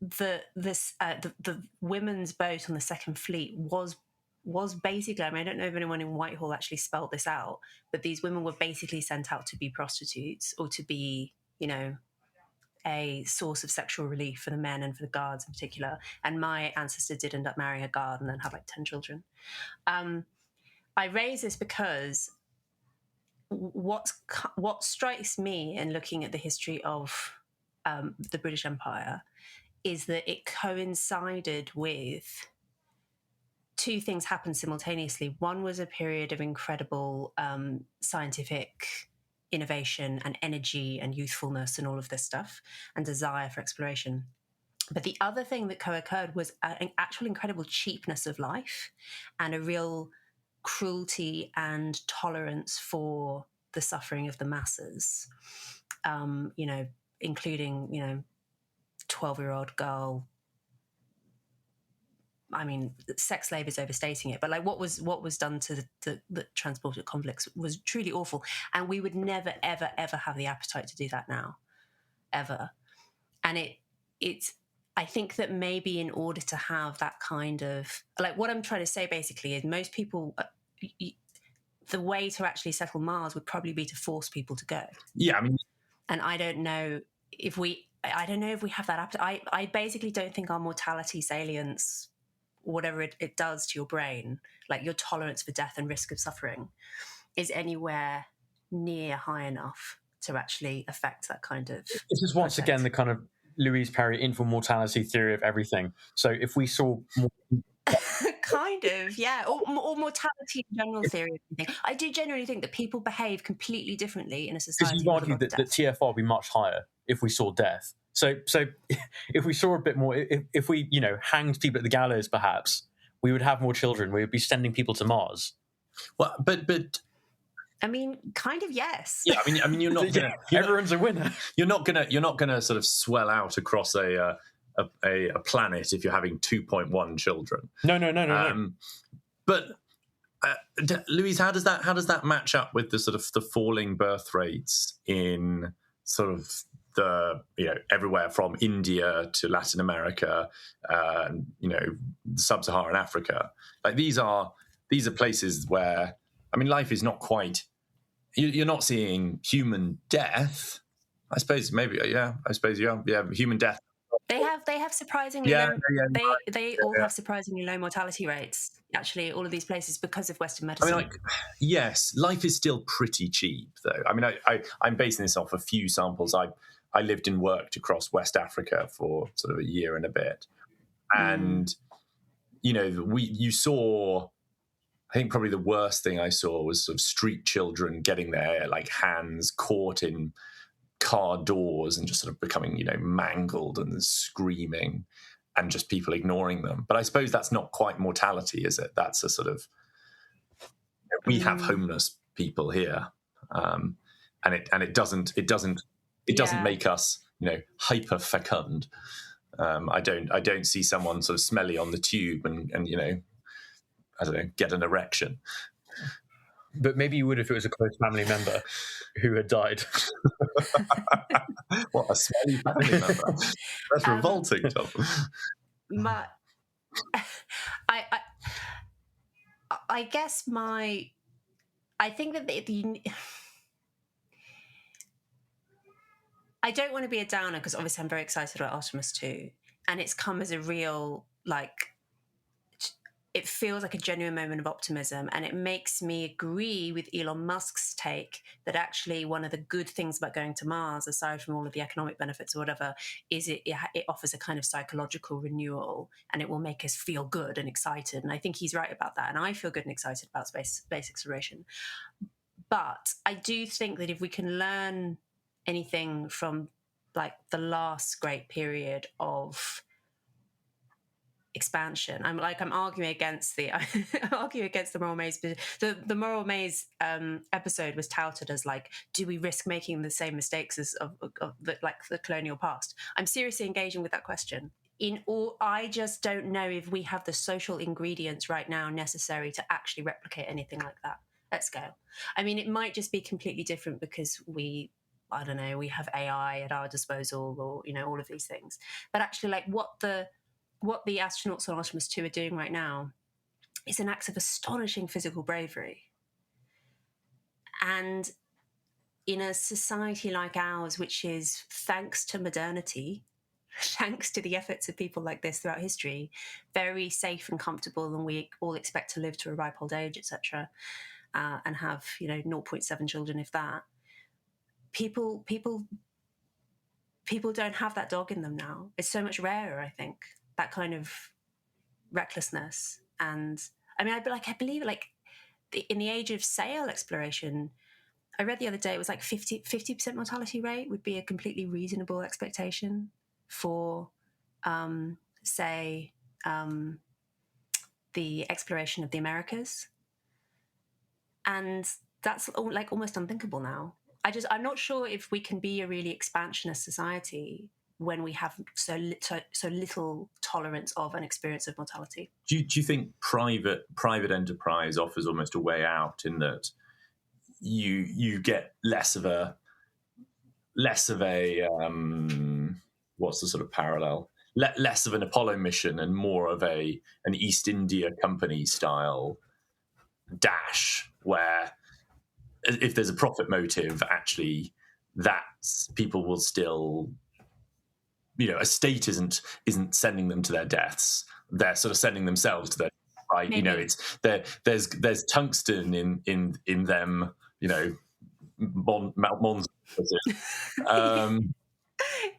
the women's boat on the second fleet was basically, I mean, I don't know if anyone in Whitehall actually spelled this out, but these women were basically sent out to be prostitutes or to be, a source of sexual relief for the men and for the guards in particular. And my ancestor did end up marrying a guard and then have like 10 children. I raise this because what strikes me in looking at the history of the British Empire is that it coincided with two things happened simultaneously. One was a period of incredible scientific innovation and energy and youthfulness and all of this stuff and desire for exploration. But the other thing that co-occurred was an actual incredible cheapness of life and a real cruelty and tolerance for the suffering of the masses, including, 12-year-old girl. I mean, sex slave is overstating it, but like what was done to the transported convicts was truly awful. And we would never, ever, ever have the appetite to do that now, ever. And it's, I think that maybe in order to have that kind of, like what I'm trying to say basically is most people, the way to actually settle Mars would probably be to force people to go. Yeah, I mean, and I don't know if we have that appetite. I basically don't think our mortality salience, whatever it does to your brain, like your tolerance for death and risk of suffering, is anywhere near high enough to actually affect that kind of. This is once again the kind of Louise Perry infant mortality theory of everything. So if we saw more kind of, yeah, or mortality in general theory. I do generally think that people behave completely differently in a society. Because you argue that TFR would be much higher if we saw death. So if we saw a bit more, if we hanged people at the gallows, perhaps we would have more children. We would be sending people to Mars. Well, but I mean, kind of, yes. Yeah, I mean, you're not gonna. Everyone's a winner. You're not gonna sort of swell out across a planet if you're having 2.1 children. No. But Louise, how does that match up with the sort of the falling birth rates in sort of the everywhere from India to Latin America, sub-Saharan Africa? Like these are places where, I mean, life is not quite. You're not seeing human death. I suppose maybe, yeah. I suppose human death. They have surprisingly low. They all have surprisingly low mortality rates. Actually, all of these places because of Western medicine. I mean, yes, life is still pretty cheap, though. I mean, I'm basing this off a few samples. I lived and worked across West Africa for sort of a year and a bit, and you saw. I think probably the worst thing I saw was sort of street children getting their hands caught in car doors and just sort of becoming, mangled and screaming, and just people ignoring them. But I suppose that's not quite mortality, is it? That's a sort of we have homeless people here, and it doesn't make us hyper fecund. I don't see someone sort of smelly on the tube and I don't know, get an erection. But maybe you would if it was a close family member who had died. What, a smelly family member? That's revolting, Tom. I guess I think that I don't want to be a downer because obviously I'm very excited about Artemis II, and it's come as a real it feels like a genuine moment of optimism, and it makes me agree with Elon Musk's take that actually one of the good things about going to Mars, aside from all of the economic benefits or whatever, is it offers a kind of psychological renewal, and it will make us feel good and excited. And I think he's right about that, and I feel good and excited about space exploration. But I do think that if we can learn anything from the last great period of expansion, I'm arguing against the moral maze. The moral maze episode was touted as do we risk making the same mistakes as of the colonial past? I'm seriously engaging with that question. I just don't know if we have the social ingredients right now necessary to actually replicate anything like that at scale. I mean, it might just be completely different because we have AI at our disposal, or all of these things. But actually, what the astronauts on Artemis II are doing right now is an act of astonishing physical bravery. And in a society like ours, which is, thanks to modernity, thanks to the efforts of people like this throughout history, very safe and comfortable, and we all expect to live to a ripe old age, etc., and have 0.7 children, if that. People don't have that dog in them now. It's so much rarer, I think, that kind of recklessness. And I mean, I believe like in the age of sail exploration, I read the other day it was like 50% mortality rate would be a completely reasonable expectation for, say, the exploration of the Americas. And that's like almost unthinkable now. I'm not sure if we can be a really expansionist society when we have so little tolerance of an experience of mortality. Do you think private enterprise offers almost a way out, in that you get less of a what's the sort of parallel? Less of an Apollo mission and more of an East India Company style dash, where if there's a profit motive, actually, that people will still, a state isn't sending them to their deaths; they're sort of sending themselves to their deaths, right. Maybe. It's there's tungsten in them, Mons.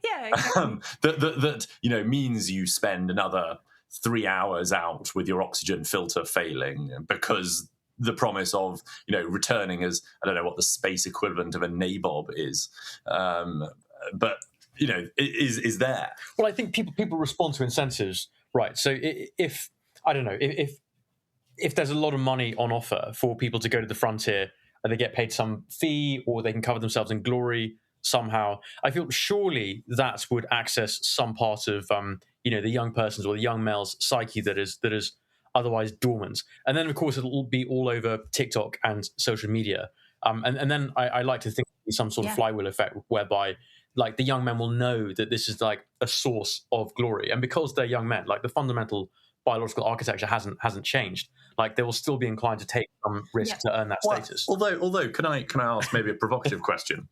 Yeah, exactly. that means you spend another 3 hours out with your oxygen filter failing, because the promise of returning as, I don't know what the space equivalent of a nabob is, but is there. Well, I think people respond to incentives, right? So if there's a lot of money on offer for people to go to the frontier and they get paid some fee, or they can cover themselves in glory somehow, I feel surely that would access some part of the young person's or the young male's psyche that is otherwise dormant. And then of course it'll be all over TikTok and social media, and then I like to think some sort of flywheel effect, whereby like the young men will know that this is like a source of glory, and because they're young men, like the fundamental biological architecture hasn't changed. Like they will still be inclined to take some risk to earn that status. Although, can I ask maybe a provocative question?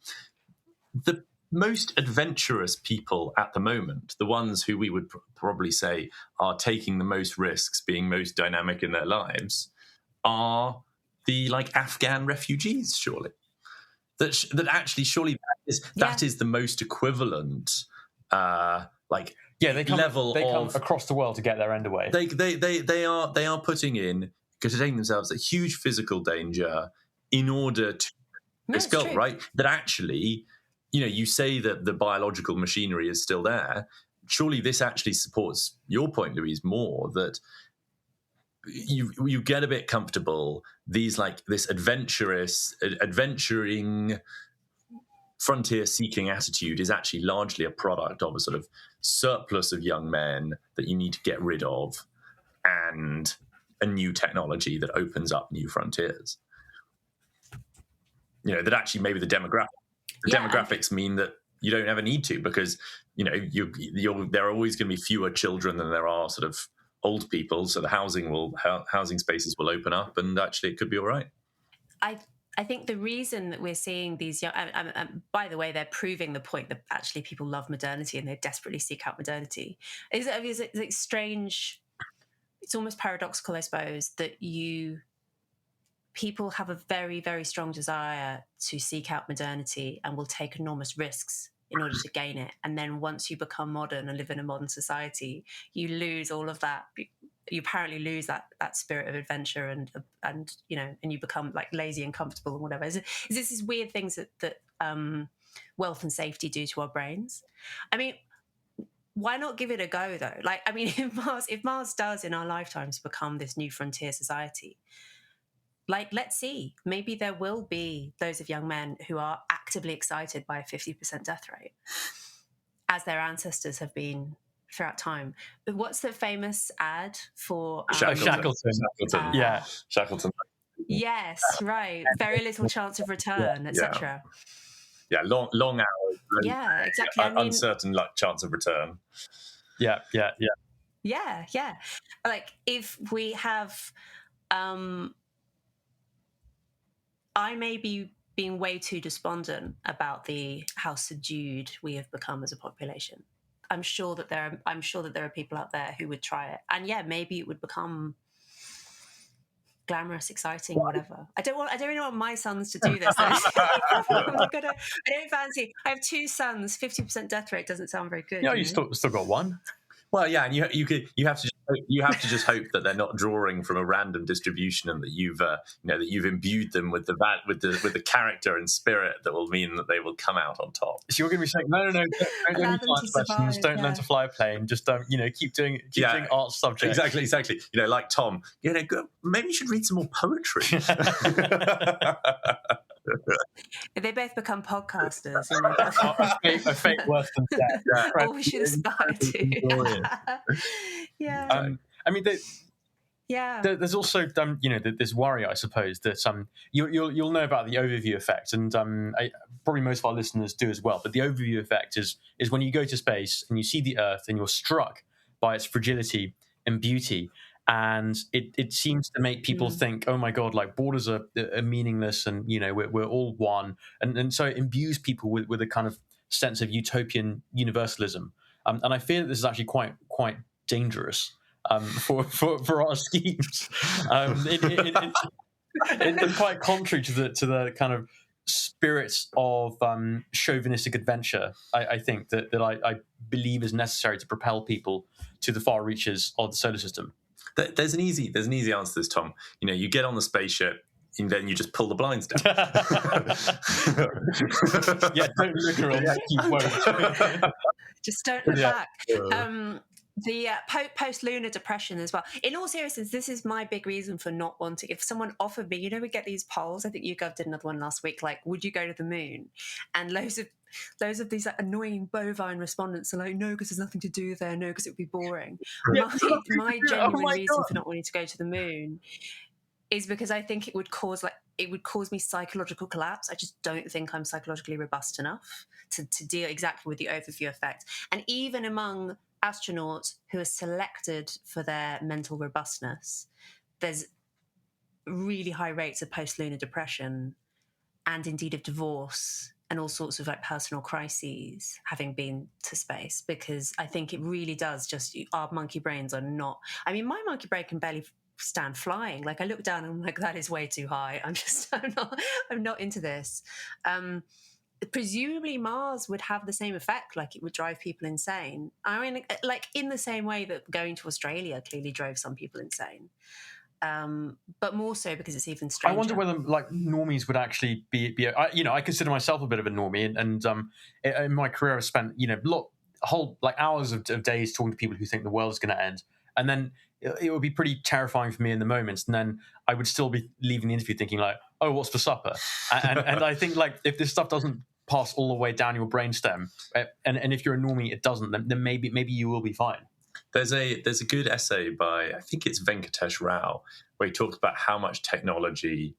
The most adventurous people at the moment, the ones who we would probably say are taking the most risks, being most dynamic in their lives, are the Afghan refugees. Surely, that actually that is the most equivalent. They come across the world to get their end away. They are putting in, taking themselves at huge physical danger in order to this goal, right? That actually, you say that the biological machinery is still there. Surely this actually supports your point, Louise, more, that you get a bit comfortable. These this adventuring, frontier-seeking attitude is actually largely a product of a sort of surplus of young men that you need to get rid of, and a new technology that opens up new frontiers. That actually maybe the demographics mean that you don't ever need to, because there are always going to be fewer children than there are sort of old people, so the housing spaces will open up, and actually it could be all right. I think the reason that we're seeing these young, by the way, they're proving the point that actually people love modernity and they desperately seek out modernity. It's strange. It's almost paradoxical, I suppose, that people have a very, very strong desire to seek out modernity and will take enormous risks in order to gain it. And then once you become modern and live in a modern society, you lose all of that. You apparently lose that spirit of adventure and you become lazy and comfortable and whatever. Is this weird things that wealth and safety do to our brains? I mean, why not give it a go though? If Mars does in our lifetimes become this new frontier society, let's see. Maybe there will be those of young men who are actively excited by a 50% death rate, as their ancestors have been throughout time. What's the famous ad for Shackleton? Shackleton. Yes, right. Very little chance of return, etc. Yeah, long hours. Yeah, exactly. Uncertain chance of return. Yeah. If we have, I may be being way too despondent about how subdued we have become as a population. I'm sure that there are people out there who would try it, and maybe it would become glamorous, exciting, whatever. I don't really want my sons to do this. I don't fancy. I have 2 sons. 50% death rate doesn't sound very good. You still got one. Well, yeah, and you have to just hope that they're not drawing from a random distribution, and that you've imbued them with the character and spirit that will mean that they will come out on top. So you're going to be saying, no, don't Allow do them to science lessons, survive, don't learn to fly a plane, just keep doing art subjects. Exactly. Like Tom, maybe you should read some more poetry. They both become podcasters. A fate worse than death. All we should aspire to. Yeah. I mean, there's also this worry, I suppose, that you'll know about the overview effect, and probably most of our listeners do as well. But the overview effect is when you go to space and you see the Earth and you're struck by its fragility and beauty. And it seems to make people think, oh my God, like borders are meaningless, and we're all one, and so it imbues people with a kind of sense of utopian universalism. And I fear that this is actually quite dangerous for our schemes. It's quite contrary to the kind of spirits of chauvinistic adventure. I think that I believe is necessary to propel people to the far reaches of the solar system. There's an easy answer to this, Tom. You get on the spaceship and then you just pull the blinds down. Yeah, don't look around. You won't. Just don't look back. The post-lunar depression as well. In all seriousness, this is my big reason for not wanting. If someone offered me, we get these polls. I think YouGov did another one last week. Like, would you go to the moon? And loads of these annoying bovine respondents are like, no, because there's nothing to do there. No, because it would be boring. My genuine reason for not wanting to go to the moon is because I think it would cause me psychological collapse. I just don't think I'm psychologically robust enough to deal exactly with the overview effect. And even among astronauts who are selected for their mental robustness, there's really high rates of post-lunar depression and indeed of divorce and all sorts of personal crises having been to space, because I think it really does our monkey brains are not, my monkey brain can barely stand flying. I look down and I'm like, that is way too high. I'm not into this. Presumably Mars would have the same effect, it would drive people insane. In the same way that going to Australia clearly drove some people insane. But more so because it's even stranger. I wonder whether normies would actually be I consider myself a bit of a normie, and in my career I've spent whole hours of days talking to people who think the world is going to end, and then it would be pretty terrifying for me in the moments, and then I would still be leaving the interview thinking oh, what's for supper? And I think if this stuff doesn't pass all the way down your brainstem, and if you're a normie it doesn't, then maybe you will be fine. There's a good essay by, I think it's Venkatesh Rao, where he talks about how much technology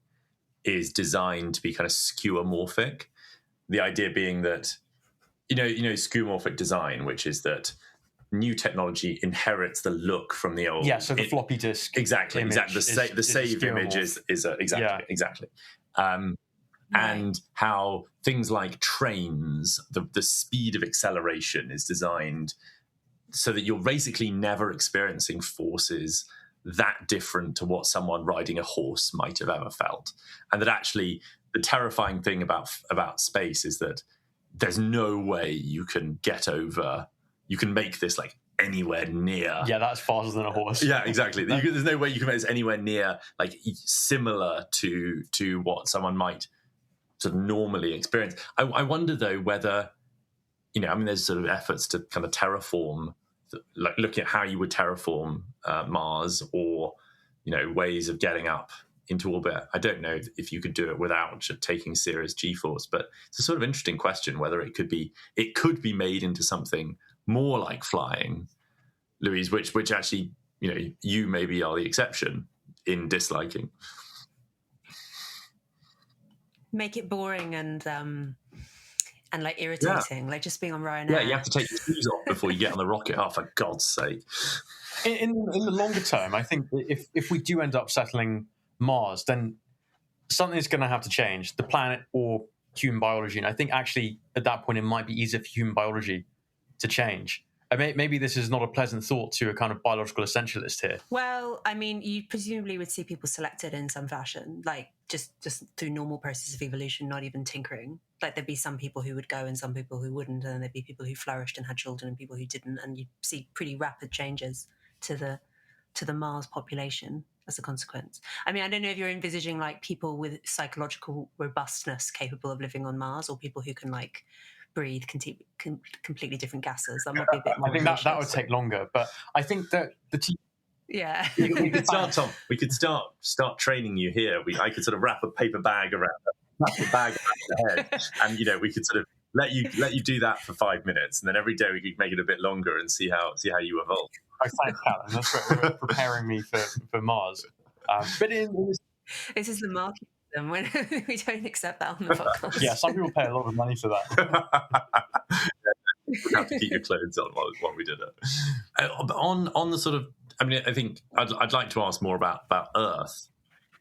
is designed to be kind of skeuomorphic. The idea being that skeuomorphic design, which is that new technology inherits the look from the old. Yeah, so the floppy disk. Exactly. The save image is exactly. And how things like trains, the speed of acceleration is designed so that you're basically never experiencing forces that different to what someone riding a horse might have ever felt. And that actually the terrifying thing about space is that there's no way you can make this anywhere near. Yeah, that's faster than a horse. Yeah, exactly. There's no way you can make this anywhere near similar to what someone might sort of normally experience. I wonder though whether, there's sort of efforts to kind of terraform, looking at how you would terraform Mars, or, ways of getting up into orbit. I don't know if you could do it without taking serious G-force, but it's a sort of interesting question whether it could be made into something more like flying, Louise, which actually, you maybe are the exception in disliking. Make it boring and irritating, just being on Ryanair. Yeah, you have to take your shoes off before you get on the rocket. Oh, for God's sake! In the longer term, I think if we do end up settling Mars, then something's going to have to change, the planet or human biology. And I think actually at that point it might be easier for human biology to change. Maybe this is not a pleasant thought to a kind of biological essentialist here. Well, you presumably would see people selected in some fashion, just through normal process of evolution, not even tinkering. There'd be some people who would go and some people who wouldn't, and then there'd be people who flourished and had children and people who didn't, and you'd see pretty rapid changes to the to the Mars population as a consequence. I mean, I don't know if you're envisaging like people with psychological robustness capable of living on Mars, or people who can like breathe completely different gases. That might be a bit more I think that would ambitious. take longer, but I think that Yeah. We could start, Tom. We could start training you here. I could sort of wrap a paper bag around the head, and we could sort of let you do that for 5 minutes, and then every day we could make it a bit longer and see how you evolve. Oh, thanks, Calum. That's great. Preparing me for Mars. But this is the market when we don't accept that on the podcast. Yeah, some people pay a lot of money for that. You have to keep your clothes on while we did it. On the sort of, I mean, I think I'd like to ask more about Earth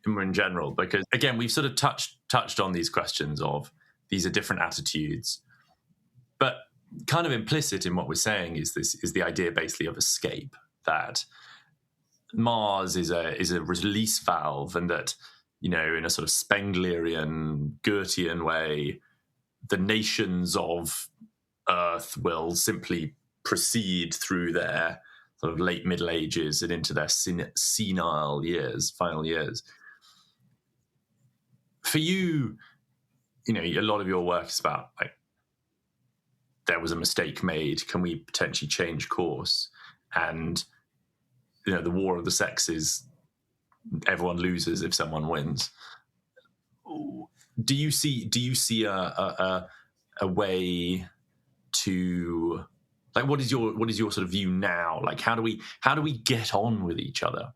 in general, because again, we've sort of touched on these questions of these are different attitudes, but kind of implicit in what we're saying is the idea basically of escape, that Mars is a release valve, and that in a sort of Spenglerian, Goethean way, the nations of Earth will simply proceed through their sort of late Middle Ages and into their senile years, final years. For you, a lot of your work is about like, there was a mistake made. Can we potentially change course? And the war of the sexes, everyone loses if someone wins. Do you see a way to, like, what is your sort of view now? Like, how do we get on with each other?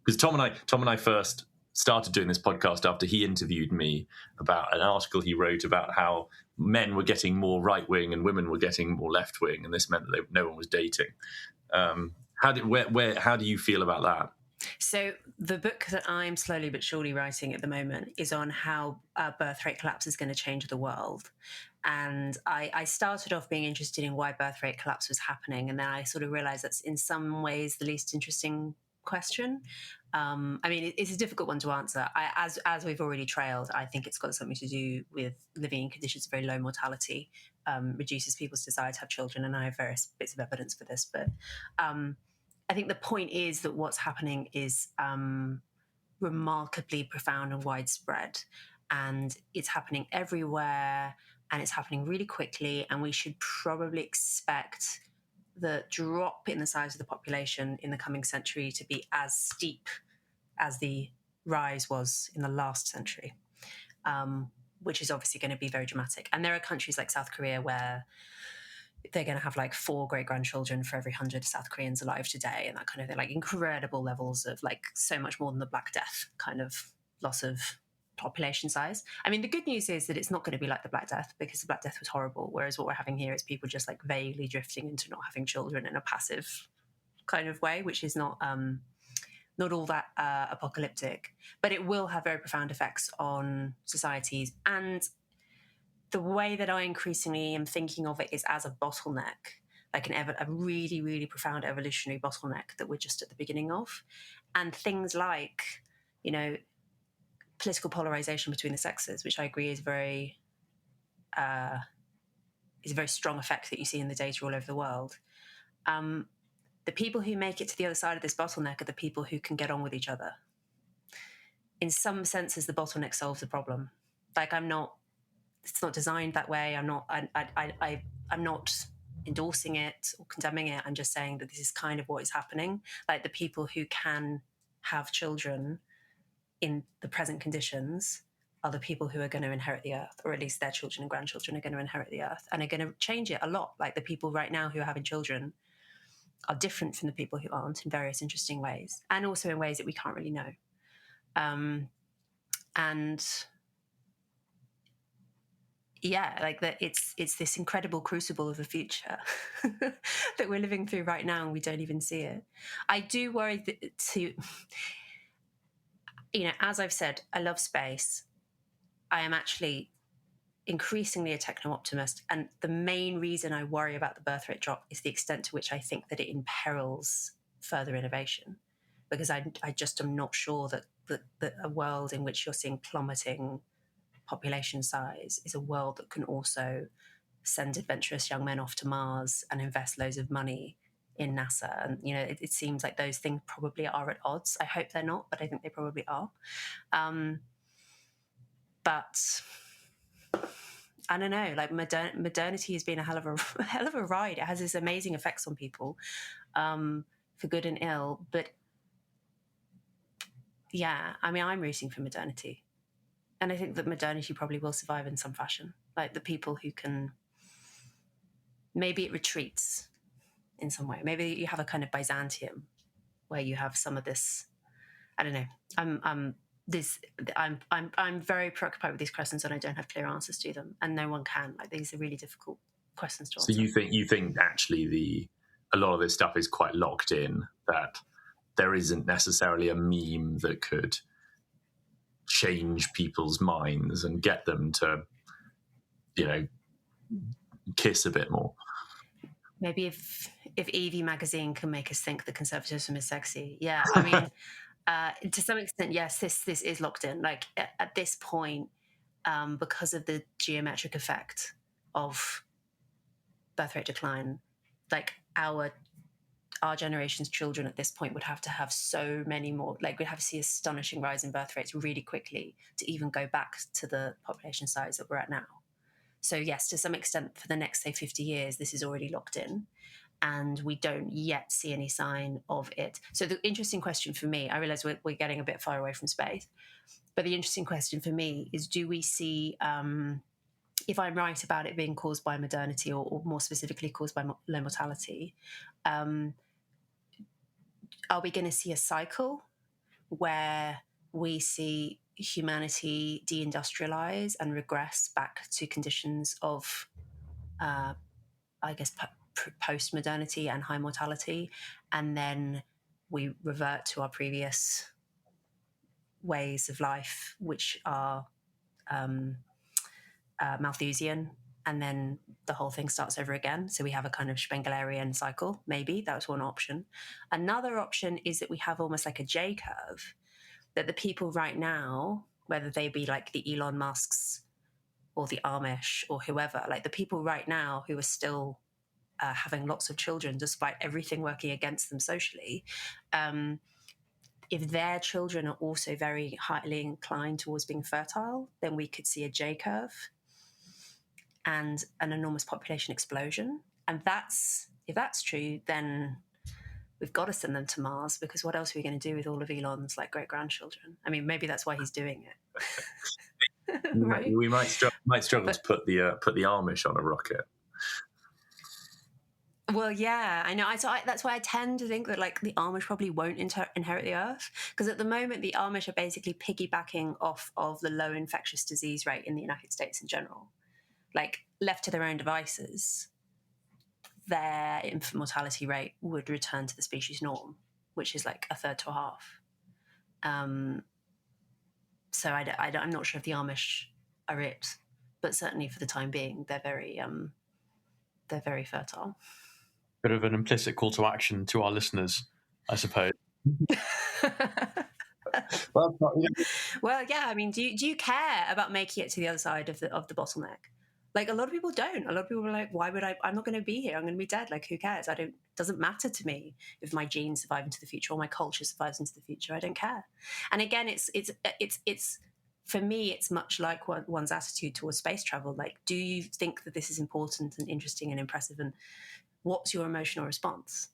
Because Tom and I first started doing this podcast after he interviewed me about an article he wrote about how men were getting more right wing and women were getting more left wing, and this meant that no one was dating. How do you feel about that? So the book that I'm slowly but surely writing at the moment is on how birth rate collapse is going to change the world. And I started off being interested in why birth rate collapse was happening, and then I sort of realized that's in some ways the least interesting question. I mean, it's a difficult one to answer. As we've already trailed, I think it's got something to do with living in conditions of very low mortality, reduces people's desire to have children, and I have various bits of evidence for this. But I think the point is that what's happening is remarkably profound and widespread, and it's happening everywhere, and it's happening really quickly, and we should probably expect the drop in the size of the population in the coming century to be as steep as the rise was in the last century, which is obviously going to be very dramatic. And there are countries like South Korea where they're going to have like 4 great-grandchildren for every 100 South Koreans alive today, and that kind of thing, like incredible levels of like so much more than the Black Death kind of loss of population size. I mean, the good news is that it's not going to be like the Black Death, because the Black Death was horrible, whereas what we're having here is people just like vaguely drifting into not having children in a passive kind of way, which is not all that apocalyptic, but it will have very profound effects on societies. And the way that I increasingly am thinking of it is as a bottleneck, like a really, really profound evolutionary bottleneck that we're just at the beginning of. And things like, political polarization between the sexes, which I agree is a very strong effect that you see in the data all over the world. The people who make it to the other side of this bottleneck are the people who can get on with each other. In some senses, the bottleneck solves the problem. Like, it's not designed that way. I'm not endorsing it or condemning it. I'm just saying that this is kind of what is happening. Like, the people who can have children in the present conditions are the people who are going to inherit the earth, or at least their children and grandchildren are going to inherit the earth and are going to change it a lot. Like, the people right now who are having children are different from the people who aren't in various interesting ways, and also in ways that we can't really know. And yeah, like that, it's this incredible crucible of the future that we're living through right now, and we don't even see it. I do worry that as I've said, I love space. I am actually increasingly a techno-optimist, and the main reason I worry about the birth rate drop is the extent to which I think that it imperils further innovation, because I just am not sure that a world in which you're seeing plummeting population size is a world that can also send adventurous young men off to Mars and invest loads of money in NASA. And, it seems like those things probably are at odds. I hope they're not, but I think they probably are. But I don't know, like modernity has been a hell of a ride. It has this amazing effects on people, for good and ill. But yeah, I mean, I'm rooting for modernity. And I think that modernity probably will survive in some fashion. Like the people who can, maybe it retreats in some way. Maybe you have a kind of Byzantium where you have some of this, I don't know. I'm very preoccupied with these questions and I don't have clear answers to them. And no one can. Like, these are really difficult questions to answer. So you think actually a lot of this stuff is quite locked in, that there isn't necessarily a meme that could change people's minds and get them to, kiss a bit more. Maybe if Evie magazine can make us think that conservatism is sexy. Yeah, I mean, to some extent, yes, this is locked in. Like at this point, because of the geometric effect of birth rate decline, like our generation's children at this point would have to have so many more, like we'd have to see astonishing rise in birth rates really quickly to even go back to the population size that we're at now. So yes, to some extent for the next, say, 50 years, this is already locked in and we don't yet see any sign of it. So the interesting question for me, I realize we're getting a bit far away from space, but the interesting question for me is, do we see, if I'm right about it being caused by modernity or more specifically caused by low mortality, are we going to see a cycle where we see humanity deindustrialize and regress back to conditions of, I guess, post-modernity and high mortality, and then we revert to our previous ways of life, which are Malthusian, and then the whole thing starts over again. So we have a kind of Spenglerian cycle, maybe. That was one option. Another option is that we have almost like a J curve, that the people right now, whether they be like the Elon Musks or the Amish or whoever, like the people right now who are still having lots of children despite everything working against them socially, if their children are also very highly inclined towards being fertile, then we could see a J curve and an enormous population explosion. And if that's true, then we've got to send them to Mars, because what else are we going to do with all of Elon's like great-grandchildren? I mean, maybe that's why he's doing it. Right? We might struggle to put the Amish on a rocket. Well, yeah, I know. That's why I tend to think that like the Amish probably won't inherit the Earth, because at the moment the Amish are basically piggybacking off of the low infectious disease rate in the United States in general. Like, left to their own devices, their infant mortality rate would return to the species norm, which is like a third to a half. So I'm not sure if the Amish are it, but certainly for the time being, they're very fertile. Bit of an implicit call to action to our listeners, I suppose. Well, yeah. I mean, do you care about making it to the other side of the bottleneck? Like, a lot of people don't. A lot of people are like, why would I'm not going to be here. I'm going to be dead. Like, who cares? Doesn't matter to me if my genes survive into the future or my culture survives into the future. I don't care. And again, it's for me, it's much like one's attitude towards space travel. Like, do you think that this is important and interesting and impressive? And what's your emotional response?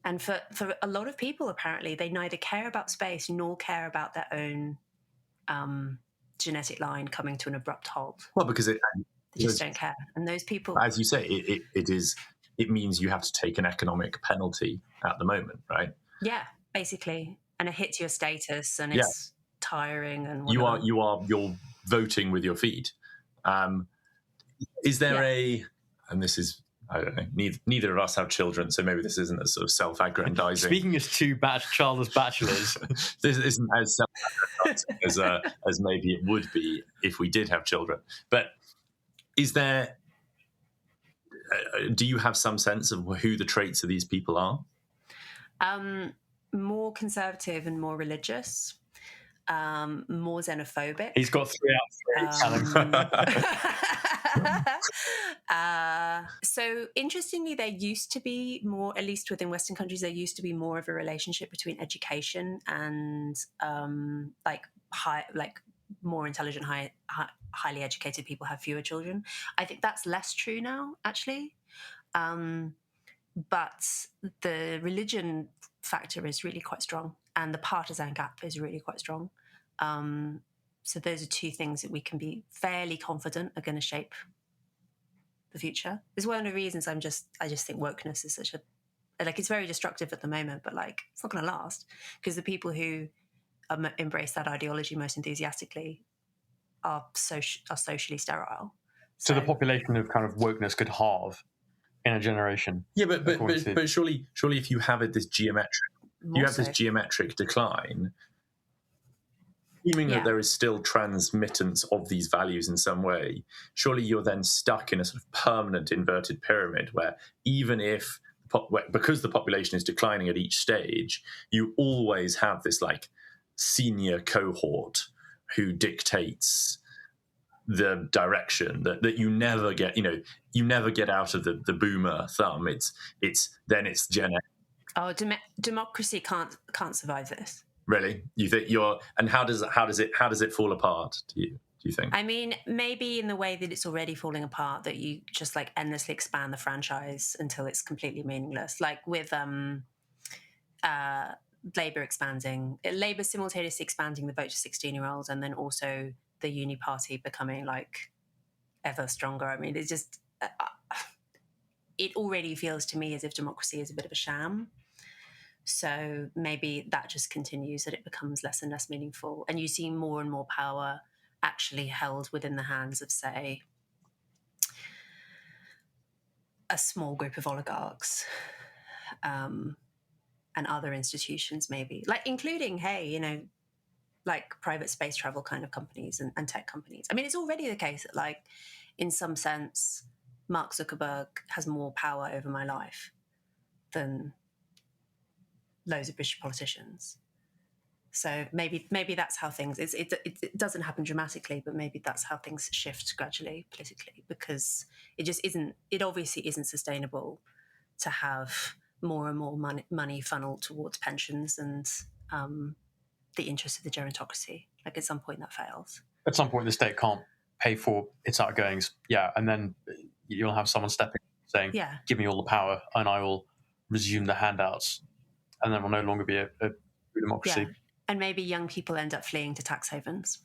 And for a lot of people, apparently, they neither care about space nor care about their own genetic line coming to an abrupt halt. Well, because they just don't care. And those people, as you say, it means you have to take an economic penalty at the moment, right? Yeah, basically, and it hits your status, and it's tiring, and whatever. you're voting with your feet. Is there and this is, I don't know, neither of us have children, so maybe this isn't as sort of self-aggrandizing. Speaking as two childless bachelors, this isn't as self-aggrandizing as maybe it would be if we did have children. But is there? Do you have some sense of who the traits of these people are? More conservative and more religious. More xenophobic. He's got 3 out of 3. So interestingly, there used to be more, at least within Western countries, there used to be more of a relationship between education and more intelligent, highly educated people have fewer children. I think that's less true now, actually. But the religion factor is really quite strong, and the partisan gap is really quite strong. So those are two things that we can be fairly confident are going to shape the future. It's one of the reasons I just think wokeness is such a, like, it's very destructive at the moment, but like it's not going to last, because the people who embrace that ideology most enthusiastically are socially sterile. So the population of kind of wokeness could halve in a generation. Yeah, but surely if you have this geometric decline, assuming that there is still transmittance of these values in some way, surely you're then stuck in a sort of permanent inverted pyramid where even if, because the population is declining at each stage, you always have this like senior cohort who dictates the direction that you never get, you never get out of the boomer thumb. It's Gen X. Oh, democracy can't survive this. Really? You think and how does it fall apart? Do you think? I mean, maybe in the way that it's already falling apart, that you just like endlessly expand the franchise until it's completely meaningless. Like with Labour simultaneously expanding the vote to 16-year-olds, and then also the uni party becoming like ever stronger. I mean, it's just it already feels to me as if democracy is a bit of a sham. So maybe that just continues, that it becomes less and less meaningful, and you see more and more power actually held within the hands of, say, a small group of oligarchs and other institutions, maybe, like including, like private space travel kind of companies and tech companies. I mean, it's already the case that, like, in some sense, Mark Zuckerberg has more power over my life than loads of British politicians. So maybe that's how things, it doesn't happen dramatically, but maybe that's how things shift gradually politically, because it obviously isn't sustainable to have more and more money funneled towards pensions and the interests of the gerontocracy. Like, at some point that fails. At some point the state can't pay for its outgoings. Yeah. And then you'll have someone stepping saying, give me all the power and I will resume the handouts. And then we'll no longer be a democracy. Yeah. And maybe young people end up fleeing to tax havens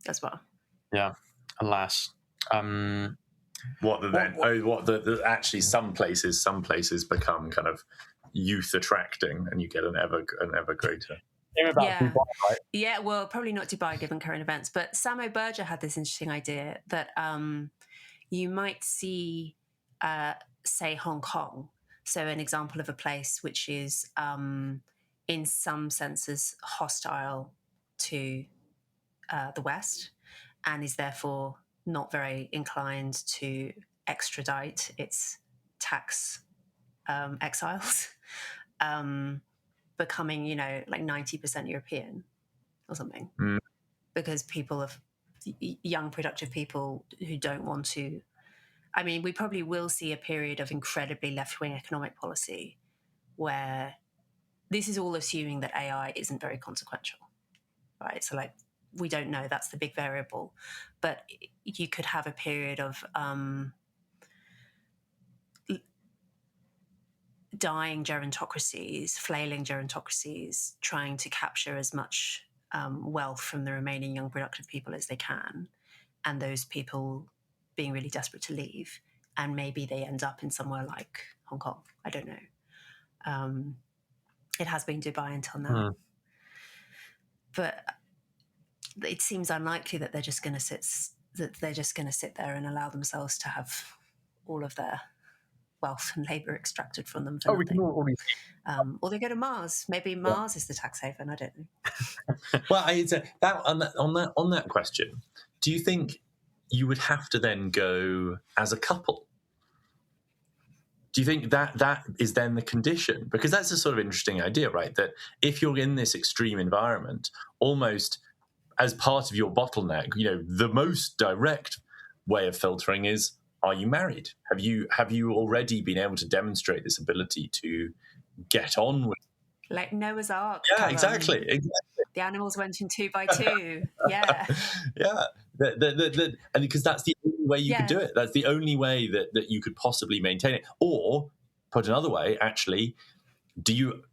as well. Yeah, alas. Actually some places become kind of youth attracting, and you get an ever greater. Dubai, right? Yeah, well, probably not Dubai given current events, but Samo Berger had this interesting idea that you might see, say, Hong Kong. So an example of a place which is, in some senses, hostile to the West, and is therefore not very inclined to extradite its tax exiles, becoming, like 90% European or something. Because young, productive people who don't want to, I mean, we probably will see a period of incredibly left-wing economic policy where this is all assuming that AI isn't very consequential, right? So, like, we don't know. That's the big variable. But you could have a period of dying gerontocracies, flailing gerontocracies, trying to capture as much wealth from the remaining young, productive people as they can, and those people being really desperate to leave, and maybe they end up in somewhere like Hong Kong. I don't know. It has been Dubai until now, but it seems unlikely that they're just going to sit there and allow themselves to have all of their wealth and labour extracted from them. We can already. Or they go to Mars. Maybe Mars is the tax haven. I don't know. Well, on that question, do you think you would have to then go as a couple? Do you think that is then the condition? Because that's a sort of interesting idea, right? That if you're in this extreme environment, almost as part of your bottleneck, the most direct way of filtering is are you married? Have you already been able to demonstrate this ability to get on with? Like Noah's Ark. Yeah, Calum. exactly. The animals went in 2 by 2. Yeah. Yeah. And because that's the only way you could do it. That's the only way that you could possibly maintain it. Or, put another way, actually,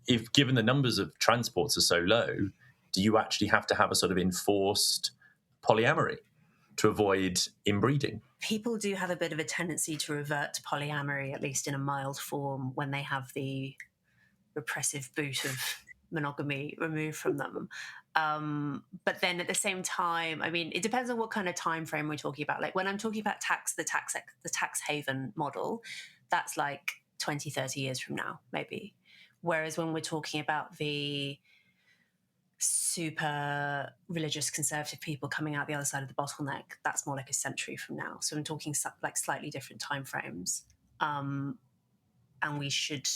if given the numbers of transports are so low, do you actually have to have a sort of enforced polyamory to avoid inbreeding? People do have a bit of a tendency to revert to polyamory, at least in a mild form, when they have the repressive boot of monogamy removed from them. But then at the same time, I mean, it depends on what kind of time frame we're talking about. Like when I'm talking about the tax haven model, that's like 20, 30 years from now, maybe. Whereas when we're talking about the super religious conservative people coming out the other side of the bottleneck, that's more like a century from now. So I'm talking like slightly different time frames. And we should...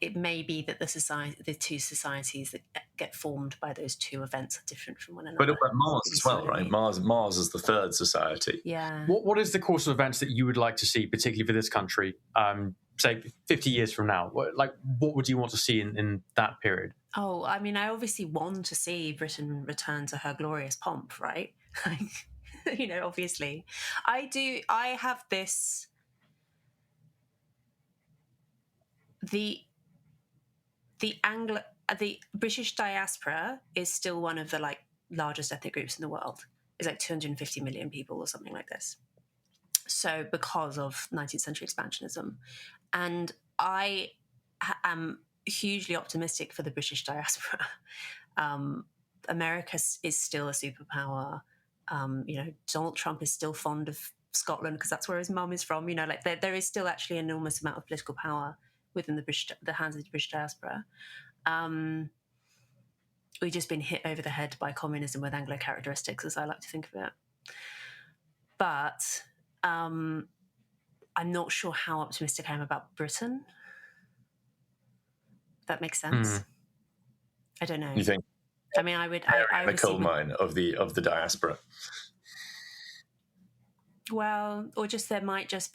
It may be that the two societies that get formed by those two events are different from one another. But Mars as well, right? Mars is the third society. Yeah. What is the course of events that you would like to see, particularly for this country, say 50 years from now? What would you want to see in that period? Oh, I mean, I obviously want to see Britain return to her glorious pomp, right? Obviously. I do. I have this... The British diaspora is still one of the largest ethnic groups in the world. It's like 250 million people or something like this. So because of 19th century expansionism, and I am hugely optimistic for the British diaspora. America is still a superpower. Donald Trump is still fond of Scotland because that's where his mum is from. There is still actually an enormous amount of political power within the hands of the British diaspora. We've just been hit over the head by communism with Anglo characteristics, as I like to think of it. But I'm not sure how optimistic I am about Britain. If that makes sense. I don't know. You think? I mean, I would. The coal mine of the diaspora. Well, or just there might just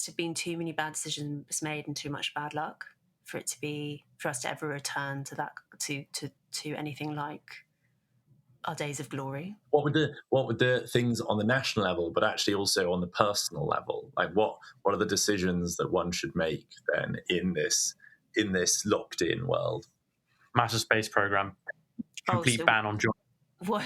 have been too many bad decisions made and too much bad luck for us to ever return to that to anything like our days of glory. What would the things on the national level, but actually also on the personal level? Like what are the decisions that one should make then in this locked in world? Massive space program, complete ban on jobs. What?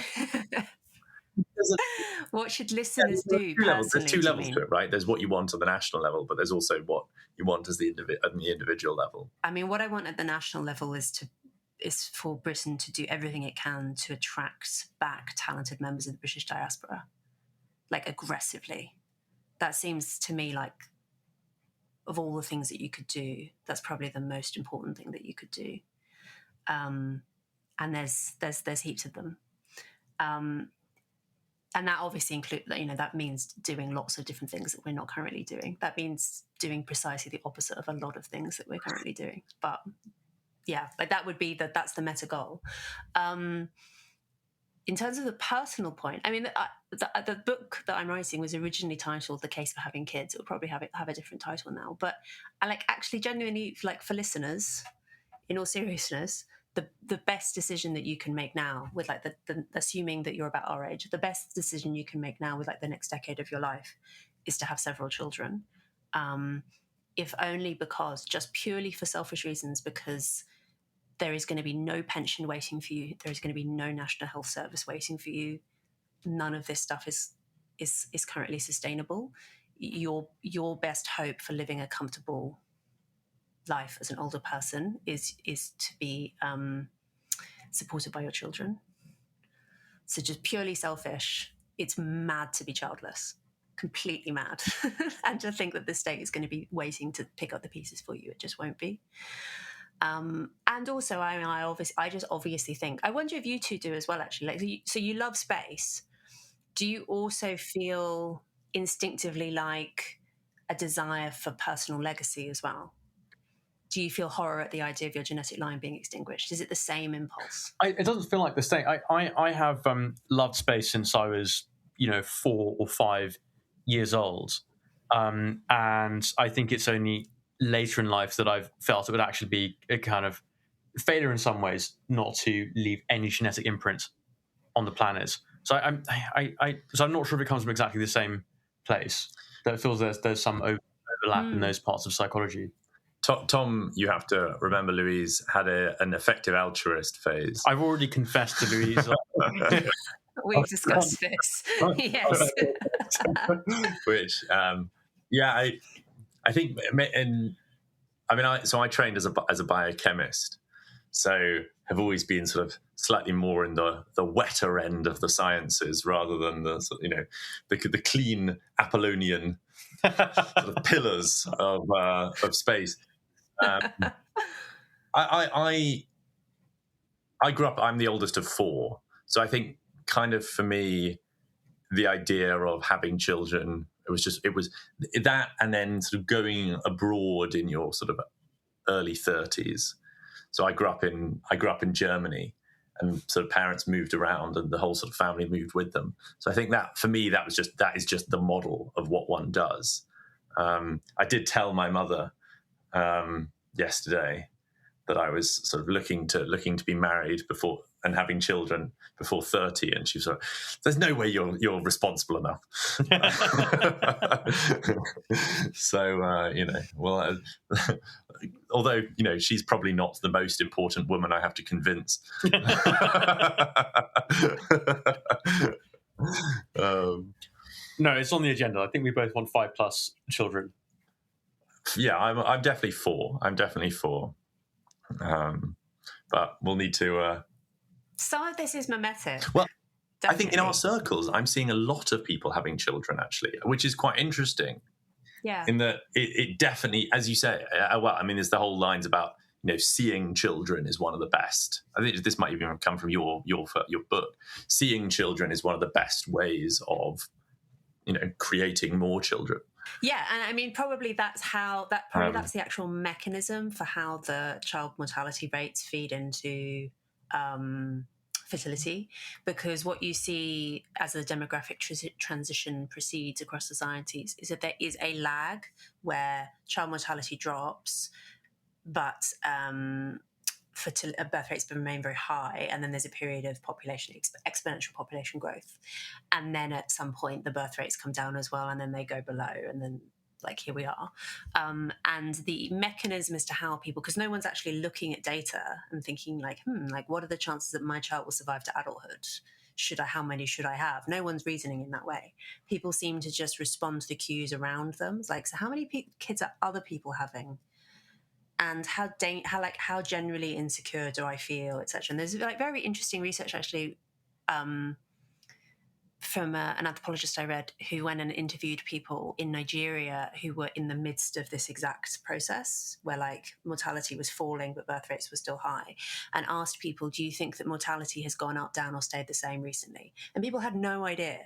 What should listeners do? There's two levels to it, right? There's what you want on the national level, but there's also what you want as at the individual level. I mean, what I want at the national level is for Britain to do everything it can to attract back talented members of the British diaspora, aggressively. That seems to me like, of all the things that you could do, that's probably the most important thing that you could do. And there's heaps of them. And that obviously that means doing lots of different things that we're not currently doing. That means doing precisely the opposite of a lot of things that we're currently doing. But yeah, that would be that's the meta goal. In terms of the personal point, I mean, the book that I'm writing was originally titled "The Case for Having Kids." It will probably have a different title now. But I actually genuinely for listeners, in all seriousness, the best decision that you can make now with the assuming that you're about our age, the best decision you can make now with the next decade of your life is to have several children. If only just purely for selfish reasons, because there is going to be no pension waiting for you. There is going to be no national health service waiting for you. None of this stuff is currently sustainable. Your best hope for living a comfortable life as an older person is to be supported by your children. So just purely selfish, it's mad to be childless, completely mad. And to think that the state is going to be waiting to pick up the pieces for you, it just won't be. And also, I mean, I just obviously think, I wonder if you two do as well, actually. So you love space. Do you also feel instinctively like a desire for personal legacy as well? do you feel horror at the idea of your genetic line being extinguished? Is it the same impulse? It doesn't feel like the same. I have loved space since I was 4 or 5 years old, and I think it's only later in life that I've felt it would actually be a kind of failure in some ways not to leave any genetic imprint on the planet. So I'm not sure if it comes from exactly the same place. That feels there's some overlap in those parts of psychology. Tom, you have to remember, Louise had an effective altruist phase. I've already confessed to Louise. We've discussed this. Yes. Which, I think, and I mean, I trained as a biochemist, so have always been sort of slightly more in the wetter end of the sciences rather than the the clean Apollonian sort of pillars of space. I grew up. I'm the oldest of 4, so I think kind of for me, the idea of having children, it was that, and then sort of going abroad in your sort of early 30s. So I grew up in Germany, and sort of parents moved around, and the whole sort of family moved with them. So I think that for me, that is just the model of what one does. I did tell my mother yesterday that I was sort of looking to be married before and having children before 30, and she was like, "There's no way you're responsible enough." So although she's probably not the most important woman I have to convince. No, it's on the agenda. I think we both want 5+ children. Yeah, I'm definitely 4. But we'll need to. Some of this is mimetic. Well, definitely. I think in our circles, I'm seeing a lot of people having children, actually, which is quite interesting. Yeah. In that it definitely, as you say, there's the whole lines about seeing children is one of the best. I think this might even come from your book. Seeing children is one of the best ways of creating more children. Yeah, and I mean, probably that's the actual mechanism for how the child mortality rates feed into fertility, because what you see as the demographic transition proceeds across societies is that there is a lag where child mortality drops, but birth rates remain very high, and then there's a period of exponential population growth, and then at some point the birth rates come down as well, and then they go below, and then here we are. And the mechanism as to how people, because no one's actually looking at data and thinking what are the chances that my child will survive to adulthood? How many should I have? No one's reasoning in that way. People seem to just respond to the cues around them. It's so how many kids are other people having? And how generally insecure do I feel, etc. And there's very interesting research actually from an anthropologist I read who went and interviewed people in Nigeria who were in the midst of this exact process where mortality was falling but birth rates were still high, and asked people, do you think that mortality has gone up, down, or stayed the same recently? And people had no idea.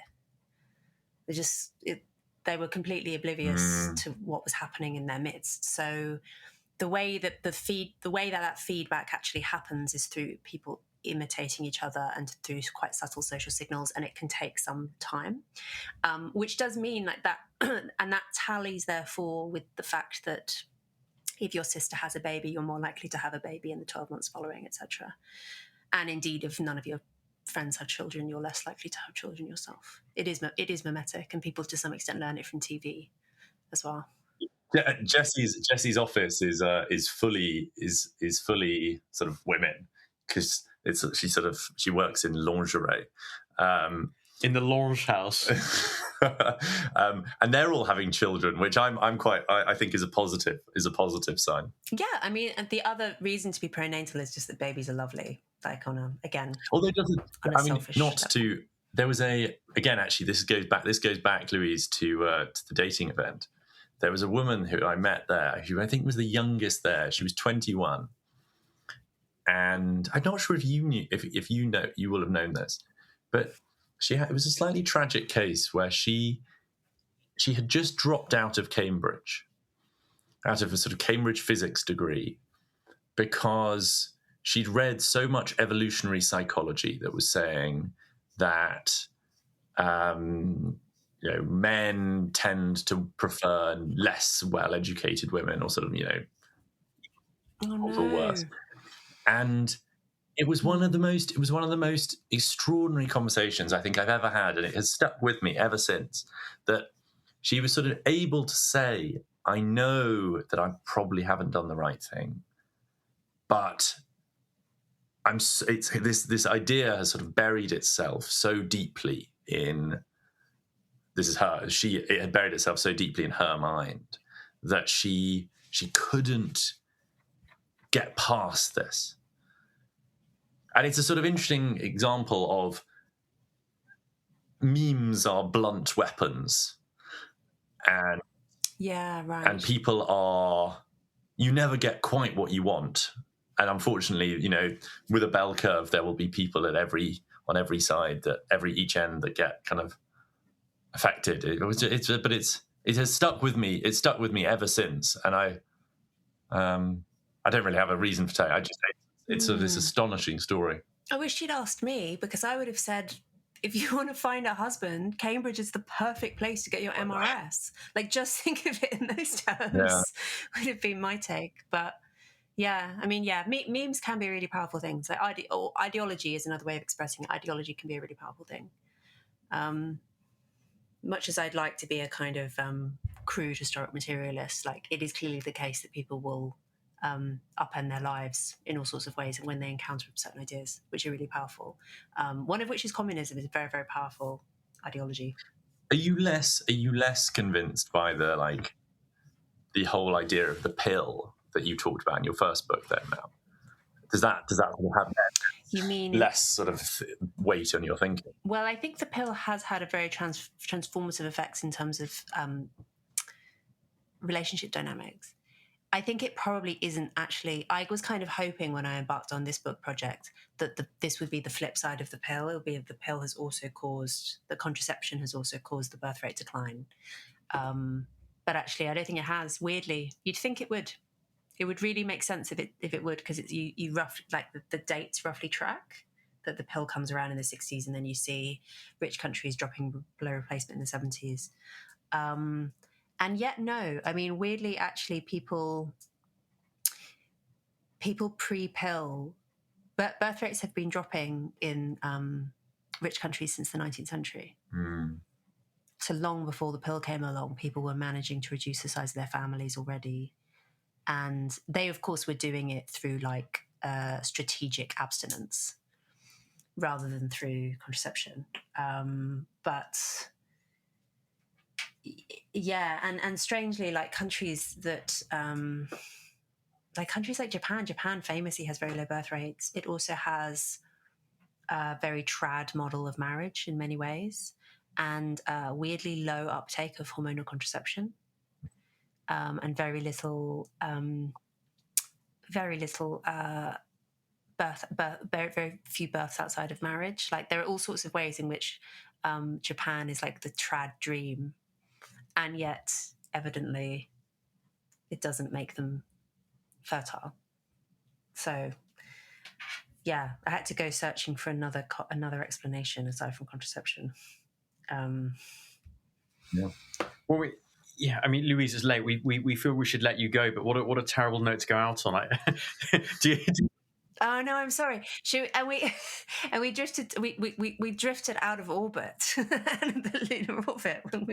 They were completely oblivious to what was happening in their midst. So the way that that feedback actually happens is through people imitating each other and through quite subtle social signals, and it can take some time, which does mean that and that tallies therefore with the fact that if your sister has a baby, you're more likely to have a baby in the 12 months following, etc. And indeed, if none of your friends have children, you're less likely to have children yourself. It is mimetic, and people to some extent learn it from TV as well. Yeah, Jessie's office is fully sort of women, because she works in lingerie, in the Lounge House, and they're all having children, which I think is a positive sign. Yeah, I mean, and the other reason to be pronatal is just that babies are lovely. Although it doesn't. There was this goes back, Louise, to the dating event. There was a woman who I met there, who I think was the youngest there. She was 21. And I'm not sure if you knew, if you know, you will have known this, but it was a slightly tragic case where she had just dropped out of Cambridge, out of a sort of Cambridge physics degree because she'd read so much evolutionary psychology that was saying that men tend to prefer less well-educated women, or sort of or worse. And it was one of the most extraordinary conversations I think I've ever had, and it has stuck with me ever since. That she was sort of able to say, "I know that I probably haven't done the right thing, but this idea has sort of buried itself so deeply in." This is her. It had buried itself so deeply in her mind that she couldn't get past this. And it's a sort of interesting example of memes are blunt weapons. And and people are, you never get quite what you want. And unfortunately, with a bell curve, there will be people on every side, each end, that get kind of affected. But it has stuck with me. It's stuck with me ever since. And I don't really have a reason for telling. I just it's this astonishing story. I wish you'd asked me, because I would have said, if you want to find a husband, Cambridge is the perfect place to get your MRS. Like, just think of it in those terms. Would have been my take. But yeah, I mean, memes can be really powerful things. Like ideology is another way of expressing it. Ideology can be a really powerful thing. Much as I'd like to be a kind of crude historic materialist, like, it is clearly the case that people will upend their lives in all sorts of ways, and when they encounter certain ideas, which are really powerful. One of which is communism, is a very, very powerful ideology. Are you less convinced by the whole idea of the pill that you talked about in your first book then now? Does that sort of have You mean less sort of weight on your thinking? Well, I think the pill has had a very transformative effects in terms of relationship dynamics. I think it probably isn't actually. I was kind of hoping when I embarked on this book project that this would be the flip side of the pill. It would be the pill has also caused, the contraception has also caused the birth rate decline. But actually, I don't think it has. Weirdly, you'd think it would. It would really make sense if it would, because it's you roughly, like, the dates roughly track that the pill comes around in the 60s, and then you see rich countries dropping below replacement in the 70s. And yet, no. I mean, weirdly, actually, people pre-pill, but birth rates have been dropping in rich countries since the 19th century. So long before the pill came along, people were managing to reduce the size of their families already. And they, of course, were doing it through strategic abstinence rather than through contraception. But yeah, and strangely, like countries that, countries like Japan famously has very low birth rates. It also has a very trad model of marriage in many ways, and weirdly low uptake of hormonal contraception. And very little very few births outside of marriage. Like, there are all sorts of ways in which Japan is like the trad dream, and yet evidently it doesn't make them fertile. So yeah, I had to go searching for another explanation aside from contraception. Yeah. Well, I mean, Louise, it's late. We feel we should let you go, but what a terrible note to go out on. Oh no, I'm sorry. We drifted out of orbit, the lunar orbit, when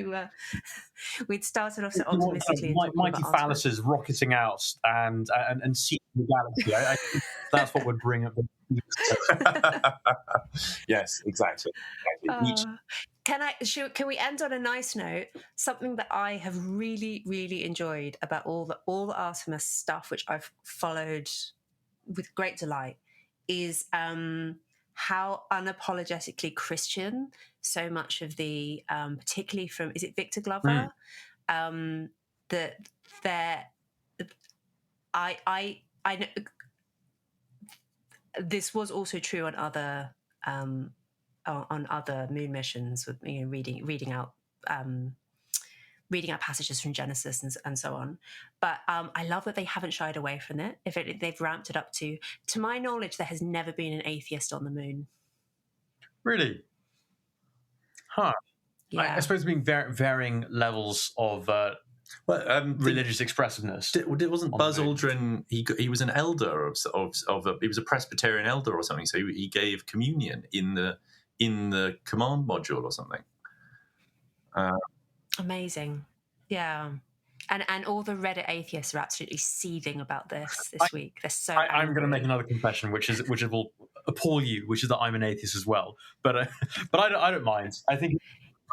we'd started off so optimistically. Mighty phalluses rocketing out and seeing the galaxy. I think that's what would bring up the. Yes, exactly. Can we end on a nice note? Something that I have really, really enjoyed about all the Artemis stuff, which I've followed with great delight, is how unapologetically Christian so much of the, particularly from, is it Victor Glover? That there, I know this was also true on other moon missions, with reading out reading out passages from Genesis and so on. But I love that they haven't shied away from it. They've ramped it up to my knowledge, there has never been an atheist on the moon. Really? Huh. Yeah. I suppose being varying levels of religious expressiveness. It wasn't Buzz Aldrin. He was an elder he was a Presbyterian elder or something. So he gave communion in the command module or something. Amazing. Yeah. And all the Reddit atheists are absolutely seething about this week. They're so I'm going to make another confession, which will appall you, which is that I'm an atheist as well. But I don't mind. I think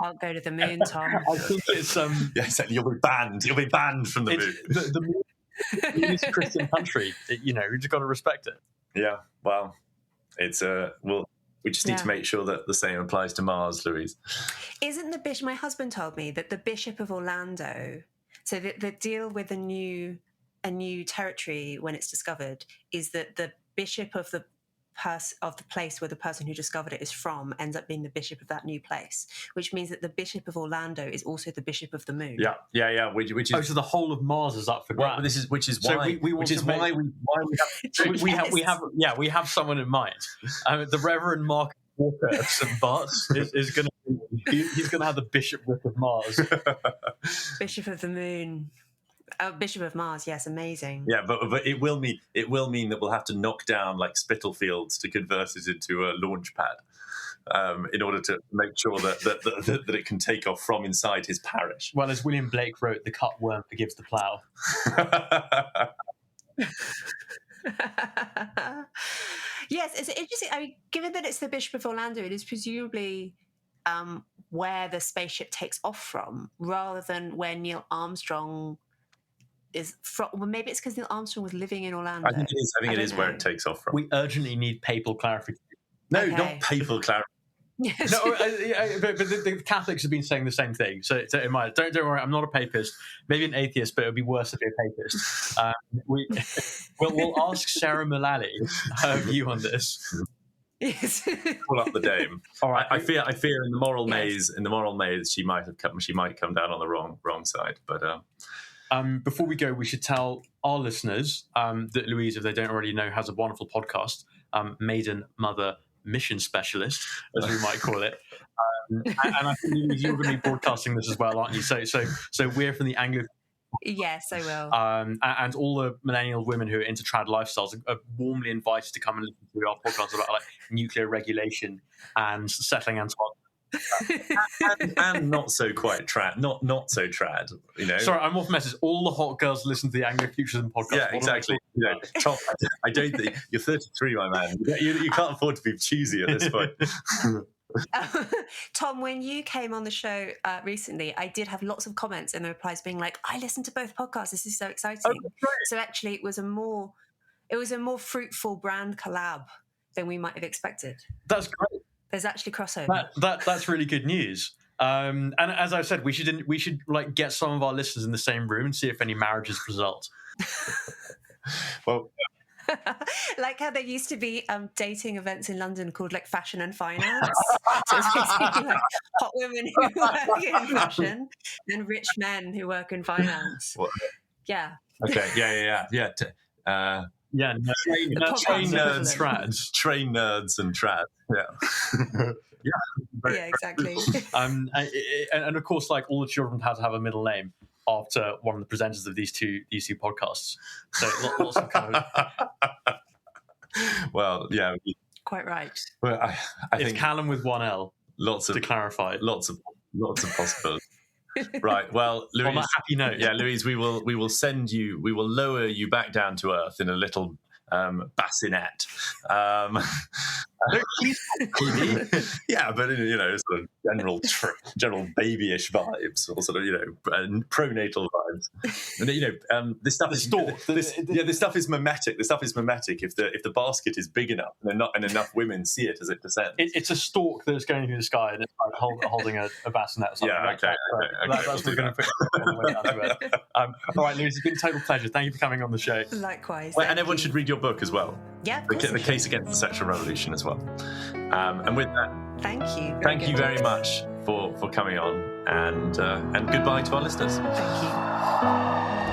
I'll go to the moon, Tom. I think it's yeah, exactly. You'll be banned. You'll be banned from the moon. The moon is a Christian country. You just got to respect it. Yeah. Well, it's we just need to make sure that the same applies to Mars, Louise. Isn't the bishop? My husband told me that the Bishop of Orlando. So the deal with a new territory when it's discovered is that the bishop of the place where the person who discovered it is from ends up being the bishop of that new place, which means that the Bishop of Orlando is also the bishop of the moon. Yeah. Which is so the whole of Mars is up for grabs. Well, which is why we have someone in mind. The Reverend Mark Walker of St. Bart's is going to. He's going to have the bishopric of Mars. Bishop of the Moon. Oh, Bishop of Mars, yes, amazing. Yeah, but it will mean that we'll have to knock down like Spitalfields to convert it into a launch pad in order to make sure that it can take off from inside his parish. Well, as William Blake wrote, the cutworm forgives the plough. Yes, it's interesting. I mean, given that it's the Bishop of Orlando, it is presumably where the spaceship takes off from, rather than where Neil Armstrong is from. Well, maybe it's because Neil Armstrong was living in Orlando. I think it is where it takes off from. We urgently need papal clarification. No, not papal clarification. No, but the Catholics have been saying the same thing. So don't worry, I'm not a papist. Maybe an atheist, but it would be worse if you're a papist. We'll ask Sarah Mullally her view on this. Yes. Pull up the dame. All right. I fear in the moral maze. In the moral maze, she might come down on the wrong side. But before we go, we should tell our listeners that Louise, if they don't already know, has a wonderful podcast, Maiden Mother Mission Specialist, as we might call it. And I think you're going to be broadcasting this as well, aren't you? So we're from the Anglo. Yes, I will. And all the millennial women who are into trad lifestyles are warmly invited to come and listen to our podcast about like nuclear regulation and settling Antarctica. and not so quite trad, not so trad. Sorry, I'm off message. All the hot girls listen to the Anglo Futurism podcast. Yeah, exactly. Tom, I don't think you're 33, my man. You can't afford to be cheesy at this point. Tom, when you came on the show recently, I did have lots of comments in the replies being like, "I listened to both podcasts. This is so exciting." Oh, so actually, it was a more fruitful brand collab than we might have expected. That's great. There's actually crossover. That's really good news. And as I said, we should like get some of our listeners in the same room and see if any marriages result. Well. Like how there used to be dating events in London called like Fashion and Finance. So it's basically like hot women who work in fashion and rich men who work in finance. What? Yeah. Okay. Yeah. Train nerds and trads. Yeah. Yeah, exactly. And of course, like all the children had to have a middle name after one of the presenters of these two podcasts. So lots of kind of. Well, yeah, quite right. Well, I think Calum with one L. To clarify, lots of possibilities. Right. Well, Louise, on that happy note, yeah, Louise, we will lower you back down to earth in a little bassinet. Yeah, but sort of general babyish vibes, or sort of pronatal vibes. And this stuff is this stuff is mimetic. This stuff is mimetic. If the basket is big enough and enough women see it as it descends, it's a stork that's going through the sky and it's like holding a bassinet. Or something. Yeah, okay. That's what we're going to put on the way down to it. All right, Louise, it's been a total pleasure. Thank you for coming on the show. Likewise. And everyone should read your book as well. Yeah, the Case Against the Sexual Revolution as well. And with that, thank you. Thank you very much for coming on, and goodbye to our listeners. Thank you.